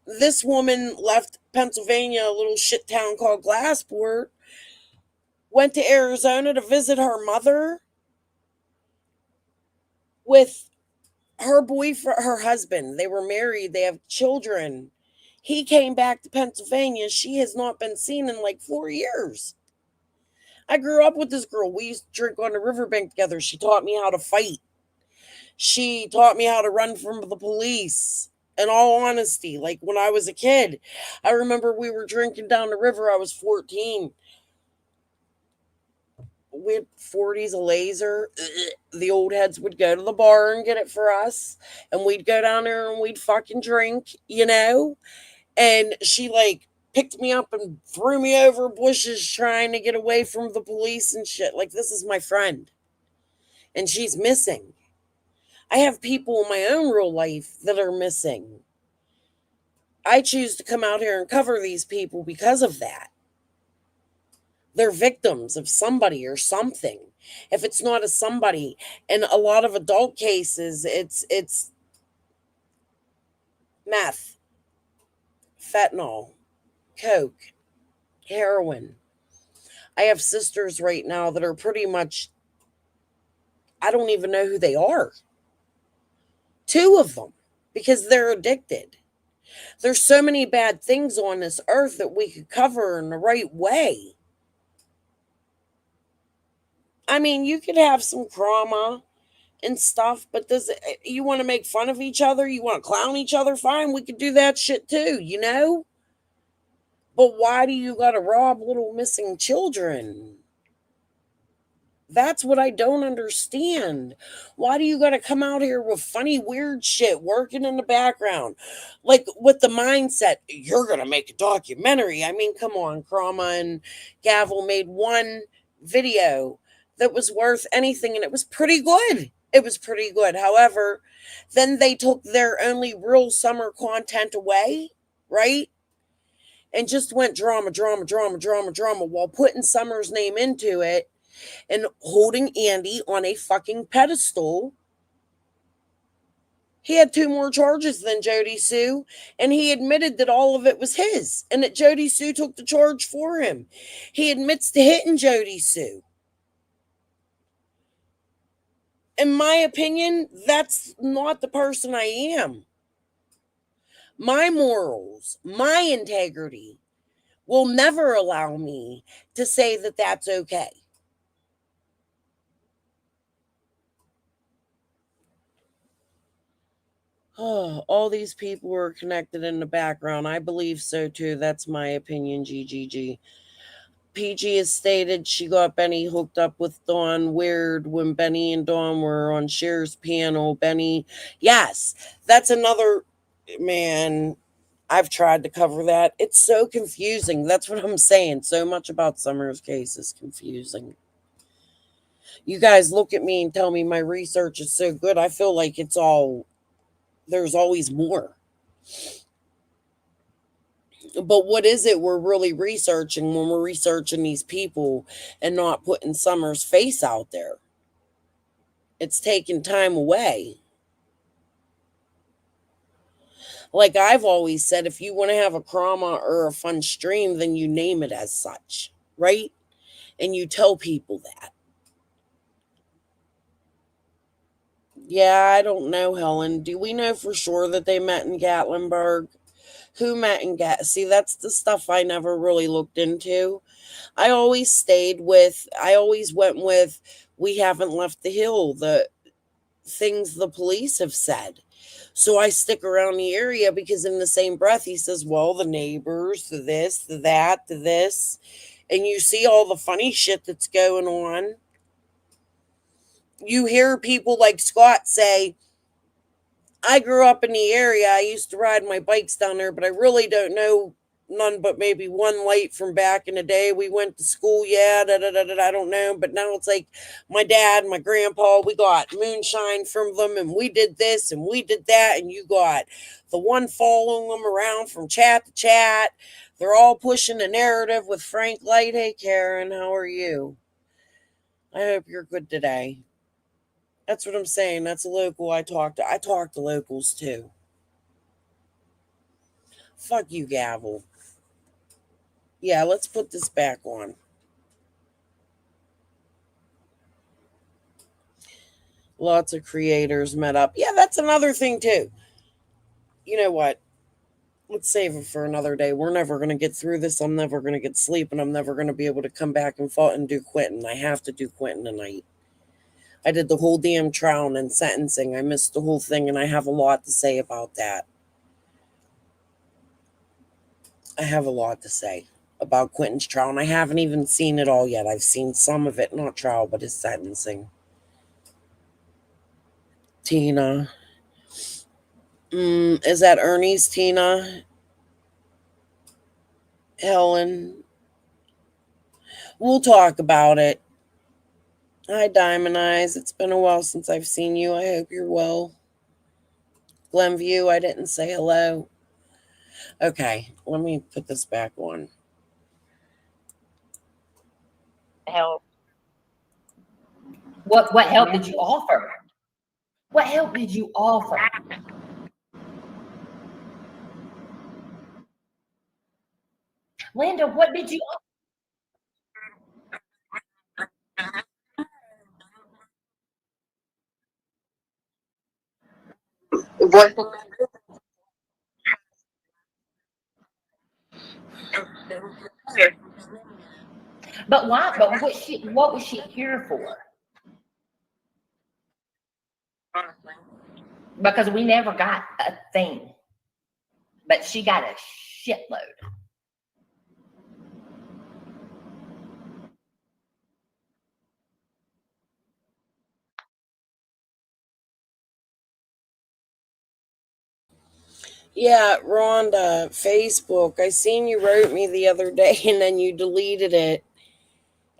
this woman left Pennsylvania, a little shit town called Glassport, went to Arizona to visit her mother with her boyfriend, her husband. They were married, they have children. He came back to Pennsylvania. She has not been seen in like 4 years. I grew up with this girl. We used to drink on the riverbank together. She taught me how to fight. She taught me how to run from the police. In all honesty, like when I was a kid, I remember we were drinking down the river. I was 14. We had 40s a laser. The old heads would go to the bar and get it for us, and we'd go down there and we'd fucking drink, you know. And she like picked me up and threw me over bushes trying to get away from the police and shit. Like, this is my friend, and she's missing. I have people in my own real life that are missing. I choose to come out here and cover these people because of that. They're victims of somebody or something. If it's not a somebody, in a lot of adult cases, it's meth, fentanyl, coke, heroin. I have sisters right now that are pretty much, I don't even know who they are. 2 of them, because they're addicted. There's so many bad things on this earth that we could cover in the right way. I mean, you could have some trauma and stuff, but you want to make fun of each other? You want to clown each other? Fine, we could do that shit too, you know? But why do you got to rob little missing children? That's what I don't understand. Why do you got to come out here with funny, weird shit working in the background? Like with the mindset, you're going to make a documentary. I mean, come on. Krama and Gavel made one video that was worth anything, and it was pretty good. It was pretty good. However, then they took their only real summer content away, right? And just went drama, drama, drama, drama, drama while putting Summer's name into it and holding Andy on a fucking pedestal. He had 2 more charges than Jody Sue, and he admitted that all of it was his and that Jody Sue took the charge for him. He admits to hitting Jody Sue. In my opinion, that's not the person I am. My morals, my integrity will never allow me to say that that's okay. Oh, all these people are connected in the background. I believe so too. That's my opinion, GGG. PG has stated she got Benny hooked up with Dawn. Weird when Benny and Dawn were on Cher's panel. Benny, yes, that's another, man, I've tried to cover that. It's so confusing. That's what I'm saying. So much about Summer's case is confusing. You guys look at me and tell me my research is so good. I feel like it's all, there's always more. But what is it we're really researching when we're researching these people and not putting Summer's face out there? It's taking time away. Like I've always said, if you want to have a trauma or a fun stream, then you name it as such, right? And you tell people that. Yeah, I don't know, Helen. Do we know for sure that they met in Gatlinburg? Who met in See, that's the stuff I never really looked into. I always went with, we haven't left the hill, the things the police have said. So I stick around the area because in the same breath, he says, well, the neighbors, the this, the that, the this. And you see all the funny shit that's going on. You hear people like Scott say, I grew up in the area. I used to ride my bikes down there, but I really don't know none but maybe one light from back in the day. We went to school, yeah, I don't know. But now it's like my dad, my grandpa, we got moonshine from them, and we did this and we did that, and you got the one following them around from chat to chat. They're all pushing a narrative with Frank Light. Hey, Karen, how are you? I hope you're good today. That's what I'm saying. That's a local I talk to. I talk to locals too. Fuck you, Gavel. Yeah, let's put this back on. Lots of creators met up. Yeah, that's another thing too. You know what? Let's save it for another day. We're never going to get through this. I'm never going to get sleep, and I'm never going to be able to come back and do Quentin. I have to do Quentin tonight. I did the whole damn trial and sentencing. I missed the whole thing, and I have a lot to say about that. I have a lot to say about Quentin's trial, and I haven't even seen it all yet. I've seen some of it, not trial, but his sentencing. Tina. Is that Ernie's Tina? Helen. We'll talk about it. Hi, Diamond Eyes. It's been a while since I've seen you. I hope you're well. Glenview, I didn't say hello. Okay, let me put this back on. Help. What help did you offer? What help did you offer? Linda, what did you offer? But why? But what was she here for? Because we never got a thing. But she got a shitload. Yeah, Rhonda, Facebook. I seen you wrote me the other day and then you deleted it.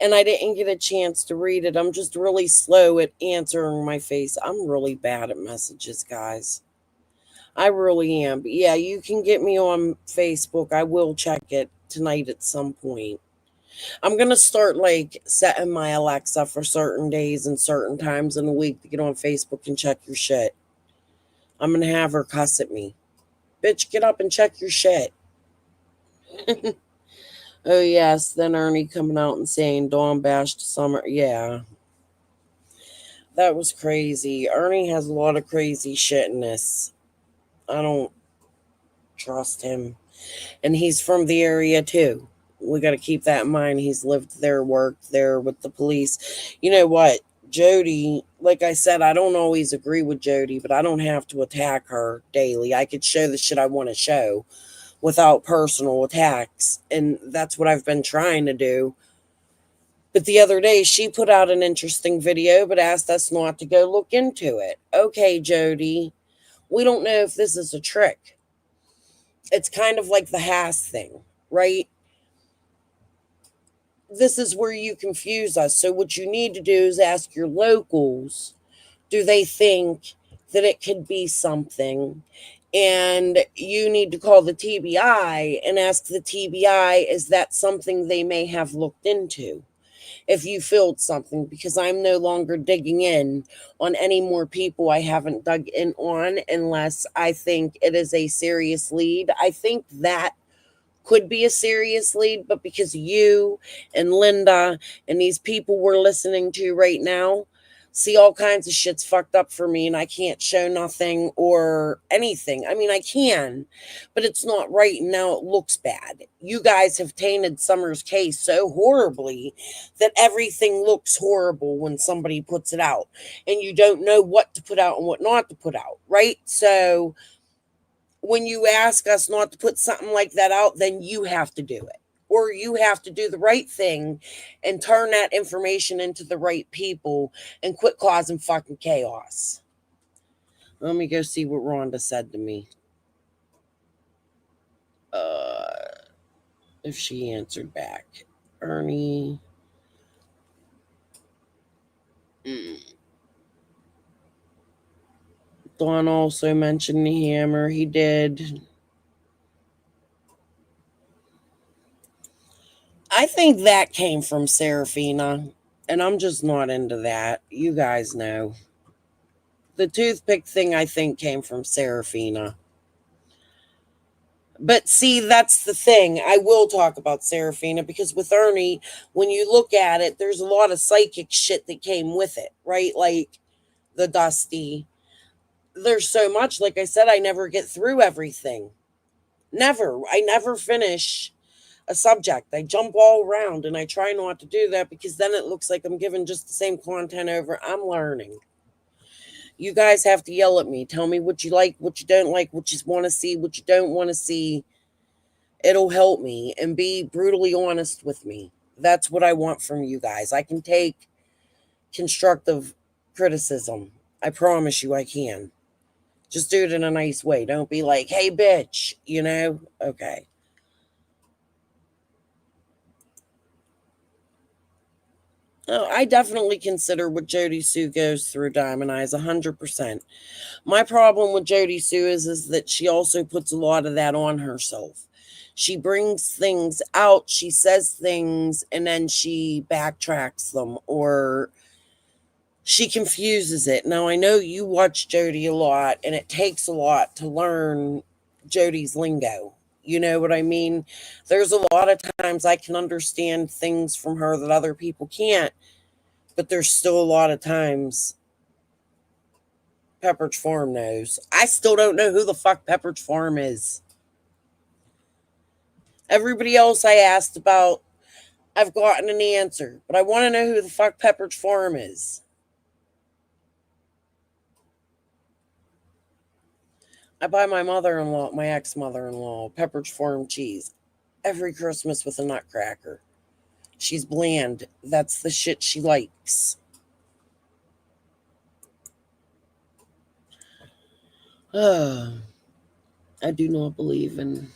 And I didn't get a chance to read it. I'm just really slow at answering my face. I'm really bad at messages, guys. I really am. But yeah, you can get me on Facebook. I will check it tonight at some point. I'm going to start like setting my Alexa for certain days and certain times in the week to get on Facebook and check your shit. I'm going to have her cuss at me. Bitch, get up and check your shit. Oh, yes. Then Ernie coming out and saying Dawn bashed Summer. Yeah. That was crazy. Ernie has a lot of crazy shit in this. I don't trust him. And he's from the area, too. We got to keep that in mind. He's lived there, worked there with the police. You know what? Jody, like I said, I don't always agree with Jody, but I don't have to attack her daily. I could show the shit I want to show. without personal attacks. And that's what I've been trying to do. But the other day, she put out an interesting video, but asked us not to go look into it. Okay, Jody, we don't know if this is a trick. It's kind of like the Haas thing, right? This is where you confuse us. So what you need to do is ask your locals, do they think that it could be something? And you need to call the TBI and ask the TBI, is that something they may have looked into? If you filled something, because I'm no longer digging in on any more people I haven't dug in on unless I think it is a serious lead. I think that could be a serious lead, but because you and Linda and these people we're listening to right now see all kinds of shit's fucked up for me and I can't show nothing or anything. I mean, I can, but it's not right, and now it looks bad. You guys have tainted Summer's case so horribly that everything looks horrible when somebody puts it out, and you don't know what to put out and what not to put out, right? So when you ask us not to put something like that out, then you have to do it. Or you have to do the right thing and turn that information into the right people and quit causing fucking chaos. Let me go see what Rhonda said to me. If she answered back. Ernie. Dawn also mentioned the hammer. He did. I think that came from Serafina, and I'm just not into that. You guys know. The toothpick thing, I think, came from Serafina. But see, that's the thing. I will talk about Serafina because with Ernie, when you look at it, there's a lot of psychic shit that came with it, right? Like the Dusty. There's so much. Like I said, I never get through everything. Never. I never finish a subject. I jump all around, and I try not to do that because then it looks like I'm giving just the same content over. I'm learning. You guys have to yell at me. Tell me what you like, what you don't like, what you want to see, what you don't want to see. It'll help me, and be brutally honest with me. That's what I want from you guys. I can take constructive criticism. I promise you I can. Just do it in a nice way. Don't be like, hey, bitch, you know? Okay. Oh, I definitely consider what Jody Sue goes through, Diamond Eyes, 100%. My problem with Jody Sue is that she also puts a lot of that on herself. She brings things out, she says things, and then she backtracks them, or she confuses it. Now, I know you watch Jody a lot, and it takes a lot to learn Jody's lingo. You know what I mean? There's a lot of times I can understand things from her that other people can't, but there's still a lot of times Pepperidge Farm knows. I still don't know who the fuck Pepperidge Farm is. Everybody else I asked about, I've gotten an answer, but I want to know who the fuck Pepperidge Farm is. I buy my mother-in-law, my ex-mother-in-law, Pepperidge Farm cheese every Christmas with a nutcracker. She's bland. That's the shit she likes. I do not believe in...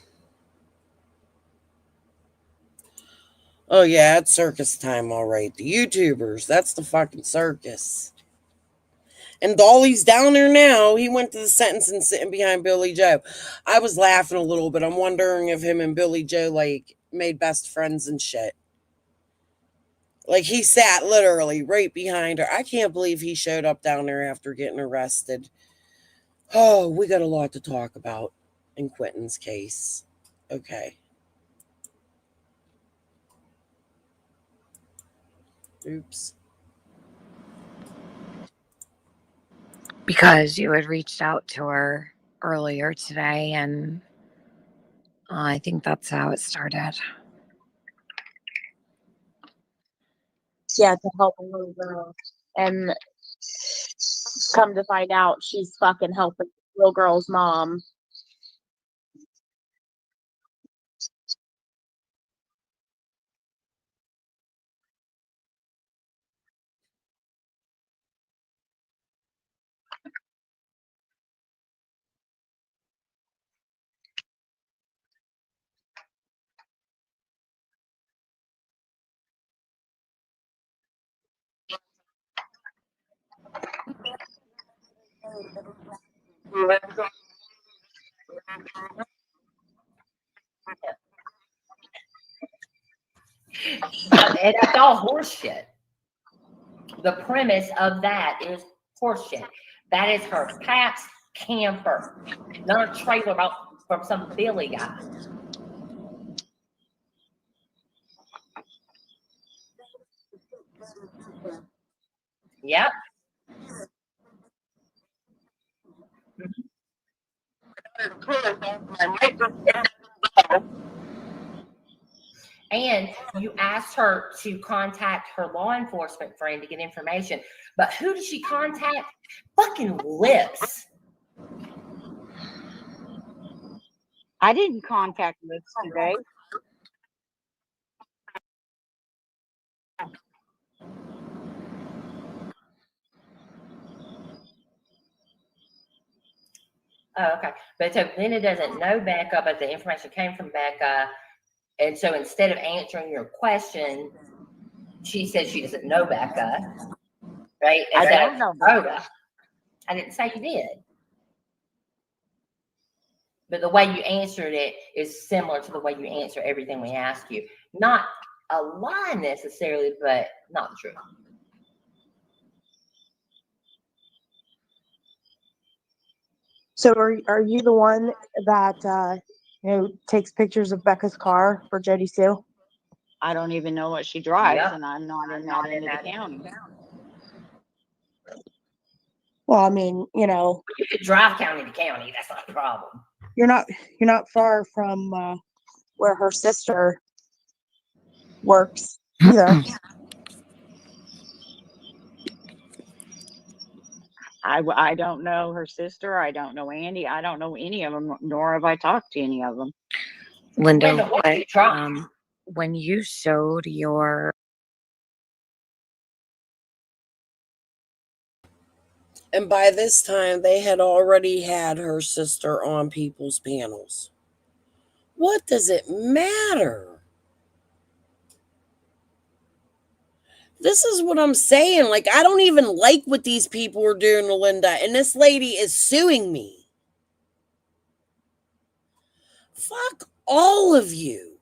Oh yeah, it's circus time, all right. The YouTubers, that's the fucking circus. And Dolly's down there now. He went to the sentencing sitting behind Billy Joe. I was laughing a little bit. I'm wondering if him and Billy Joe, like, made best friends and shit. Like, he sat literally right behind her. I can't believe he showed up down there after getting arrested. Oh, we got a lot to talk about in Quentin's case. Okay. Oops. Because you had reached out to her earlier today, and I think that's how it started. Yeah, to help a little girl. And come to find out, she's fucking helping the little girl's mom. And that's all horseshit. The premise of that is horseshit. That is her Pat's camper, not a trailer from some Billy guy. Yep. And you asked her to contact her law enforcement friend to get information. But who did she contact? Fucking Lips. I didn't contact Lips today. Oh, okay. But so Linda doesn't know Becca, but the information came from Becca. And so instead of answering your question, she says she doesn't know Becca. Right? I don't know Becca. I didn't say you did. But the way you answered it is similar to the way you answer everything we ask you. Not a lie necessarily, but not the truth. So are you the one that takes pictures of Becca's car for Jody Sue? I don't even know what she drives, Yep. and I'm not in that end of the county. Well, I mean, You could drive county to county. That's not a problem. you're not far from where her sister works either. I don't know her sister. I don't know Andy. I don't know any of them, nor have I talked to any of them. Linda, what's your trauma? when you showed your And by this time, they had already had her sister on people's panels. What does it matter? This is what I'm saying. Like, I don't even like what these people are doing to Linda. And this lady is suing me. Fuck all of you.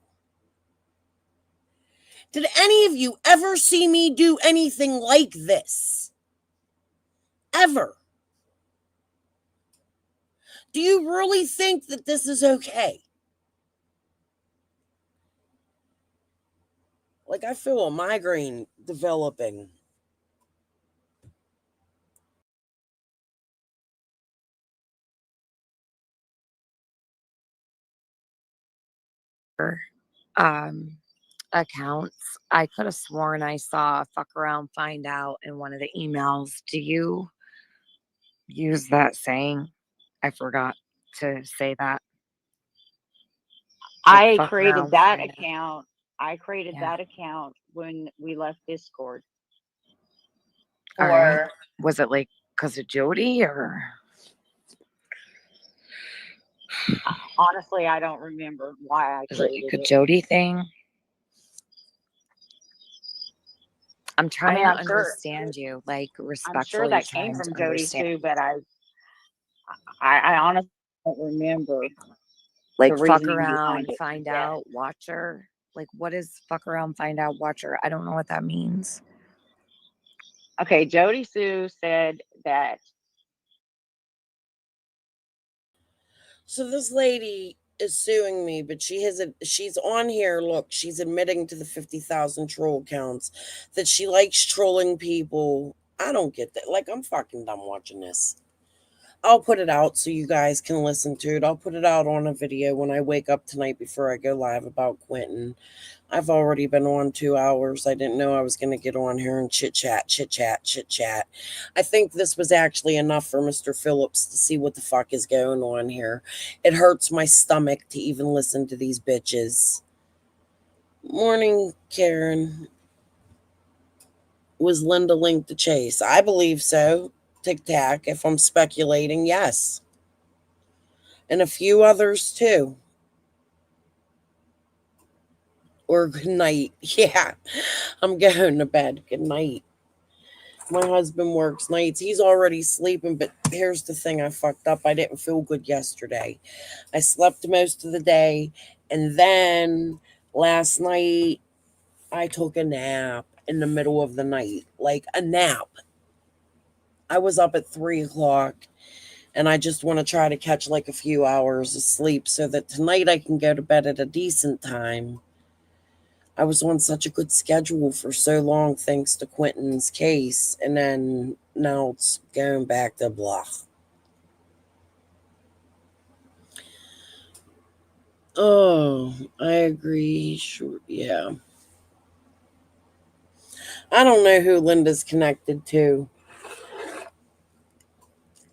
Did any of you ever see me do anything like this? Ever? Do you really think that this is okay? Like, I feel a migraine developing. accounts, I could have sworn I saw fuck around, find out in one of the emails. Do you use that saying? I forgot to say that. I fuck created around, that find out. account. I created Yeah. that account when we left Discord. All right. Was it like because of Jody or? Honestly, I don't remember why I Is it created like a it. Jody thing? I'm trying to understand you, like respectfully. I'm sure that came from Jody Sue, but I honestly don't remember. Like the fuck reasoning around, behind it. find Yeah. out, watcher. Like what is fuck around, find out, watcher? I don't know what that means. Okay, Jody Sue said that. So this lady is suing me, but she's on here. Look, she's admitting to the 50,000 troll counts that she likes trolling people. I don't get that. Like, I'm fucking done watching this. I'll put it out so you guys can listen to it. I'll put it out on a video when I wake up tonight before I go live about Quentin. I've already been on 2 hours. I didn't know I was going to get on here and chit chat. I think this was actually enough for Mr. Phillips to see what the fuck is going on here. It hurts my stomach to even listen to these bitches. Morning, Karen. Was Linda linked to Chase? I believe so. Tic Tac, if I'm speculating, yes. And a few others too. Or good night. Yeah, I'm going to bed. Good night. My husband works nights. He's already sleeping, but here's the thing I fucked up. I didn't feel good yesterday. I slept most of the day, and then last night I took a nap in the middle of the night. Like a nap. I was up at 3 o'clock, and I just want to try to catch like a few hours of sleep so that tonight I can go to bed at a decent time. I was on such a good schedule for so long thanks to Quentin's case, and then now it's going back to blah. Oh, I agree. Sure, yeah. I don't know who Linda's connected to.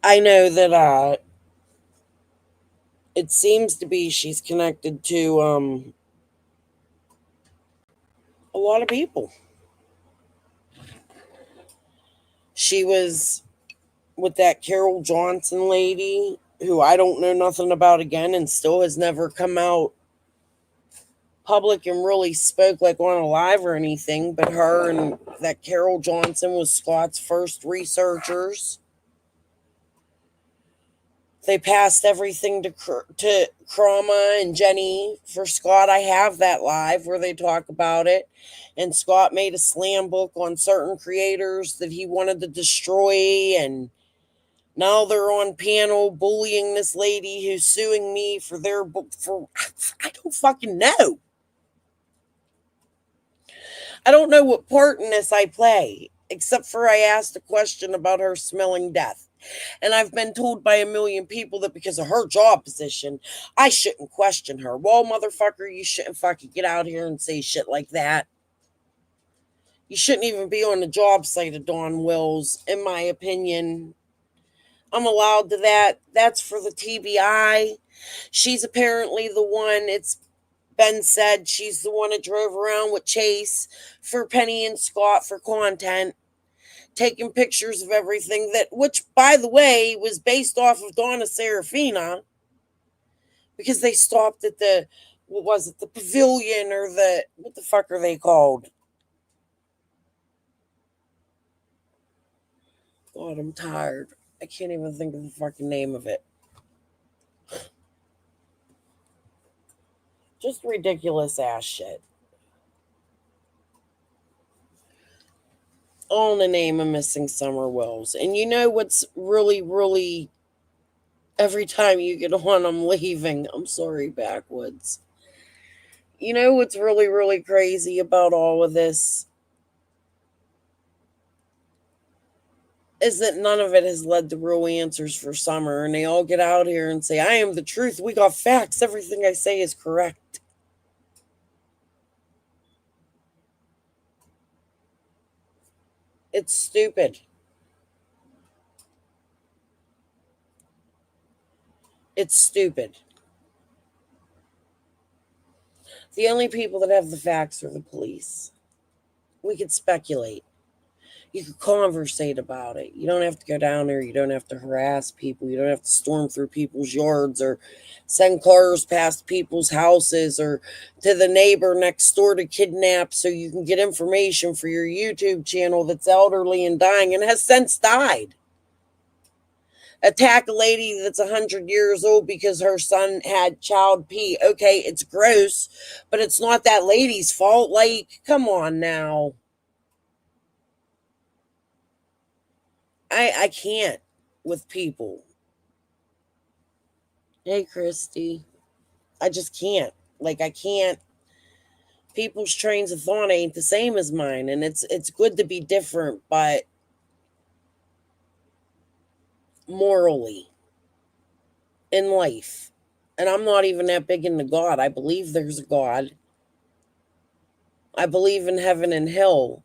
I know that it seems to be she's connected to a lot of people. She was with that Carol Johnson lady who I don't know nothing about again and still has never come out public and really spoke like on a live or anything, but her and that Carol Johnson was Scott's first researchers. They passed everything to Krama and Jenny for Scott. I have that live where they talk about it. And Scott made a slam book on certain creators that he wanted to destroy. And now they're on panel bullying this lady who's suing me for their book. I don't fucking know. I don't know what part in this I play, except for I asked a question about her smelling death. And I've been told by a million people that because of her job position, I shouldn't question her. Well, motherfucker, you shouldn't fucking get out here and say shit like that. You shouldn't even be on the job site of Dawn Wills, in my opinion. I'm allowed to that. That's for the TBI. She's apparently the one, it's been said she's the one that drove around with Chase for Penny and Scott for content, taking pictures of everything that, which by the way, was based off of Donna Serafina, because they stopped at the, what was it, the pavilion or the, what the fuck are they called? God, I'm tired. I can't even think of the fucking name of it. Just ridiculous ass shit. All in the name of missing Summer Wells. And you know what's really, really, every time you get on, I'm leaving. I'm sorry, backwoods. You know what's really, really crazy about all of this? Is that none of it has led to real answers for Summer. And they all get out here and say, I am the truth. We got facts. Everything I say is correct. It's stupid. It's stupid. The only people that have the facts are the police. We could speculate. You could conversate about it. You don't have to go down there. You don't have to harass people. You don't have to storm through people's yards or send cars past people's houses or to the neighbor next door to kidnap so you can get information for your YouTube channel that's elderly and dying and has since died. Attack a lady that's 100 years old because her son had child pee. Okay, it's gross, but it's not that lady's fault. Like, come on now. I can't with people. Hey, Christy. I just can't. Like, I can't. People's trains of thought ain't the same as mine, and it's good to be different, but morally in life. And I'm not even that big into God. I believe there's a God. I believe in heaven and hell.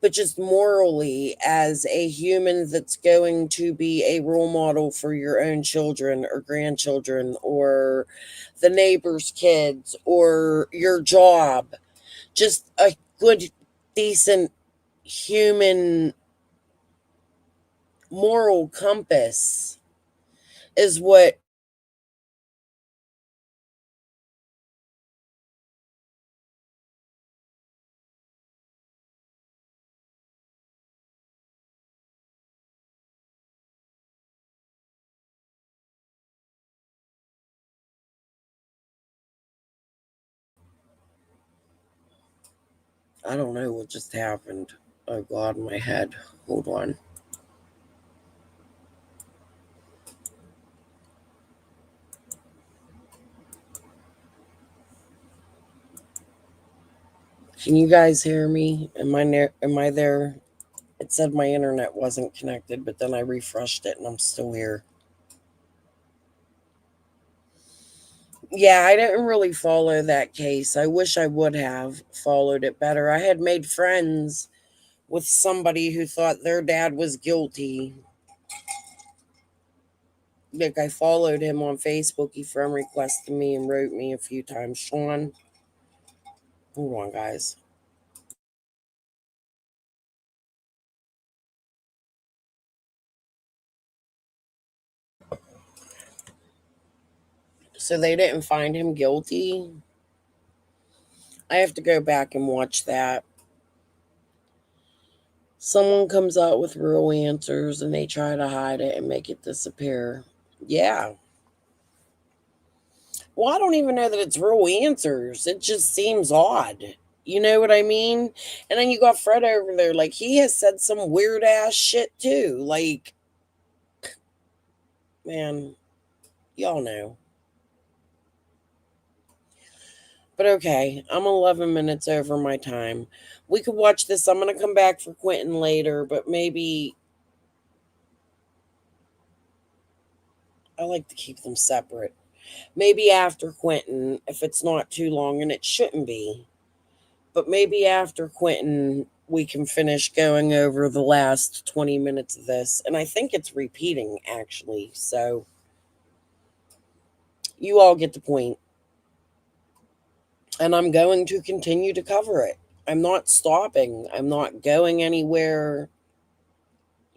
But just morally, as a human that's going to be a role model for your own children or grandchildren or the neighbor's kids or your job, just a good, decent human moral compass is what I don't know what just happened. Oh God, my head. Hold on. Can you guys hear me? Am I there? It said my internet wasn't connected, but then I refreshed it and I'm still here. Yeah, I didn't really follow that case. I wish I would have followed it better. I had made friends with somebody who thought their dad was guilty. Like, I followed him on Facebook. He friend requested me and wrote me a few times. Sean, hold on, guys. So they didn't find him guilty. I have to go back and watch that. Someone comes out with real answers and they try to hide it and make it disappear. Yeah. Well, I don't even know that it's real answers. It just seems odd. You know what I mean? And then you got Fred over there. Like, he has said some weird ass shit too. Like, man, y'all know. But okay, I'm 11 minutes over my time. We could watch this. I'm going to come back for Quentin later, but maybe I like to keep them separate. Maybe after Quentin, if it's not too long, and it shouldn't be. But maybe after Quentin, we can finish going over the last 20 minutes of this. And I think it's repeating, actually. So you all get the point. And I'm going to continue to cover it. I'm not stopping. I'm not going anywhere.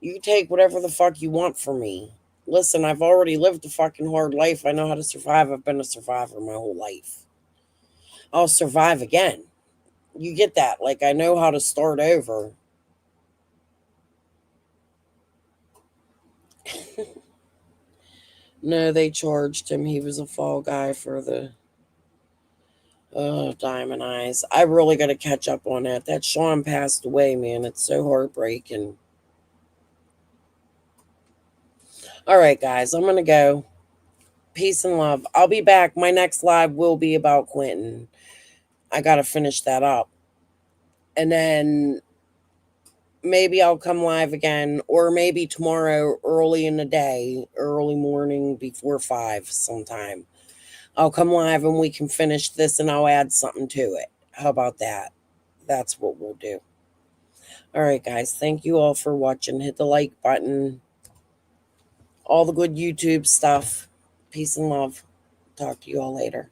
You take whatever the fuck you want from me. Listen, I've already lived a fucking hard life. I know how to survive. I've been a survivor my whole life. I'll survive again. You get that? Like, I know how to start over. No, they charged him. He was a fall guy for the Diamond Eyes. I really got to catch up on that. That Sean passed away, man. It's so heartbreaking. All right, guys, I'm going to go. Peace and love. I'll be back. My next live will be about Quentin. I got to finish that up. And then maybe I'll come live again, or maybe tomorrow early in the day, early morning before 5 sometime. I'll come live and we can finish this and I'll add something to it. How about that? That's what we'll do. All right, guys. Thank you all for watching. Hit the like button. All the good YouTube stuff. Peace and love. Talk to you all later.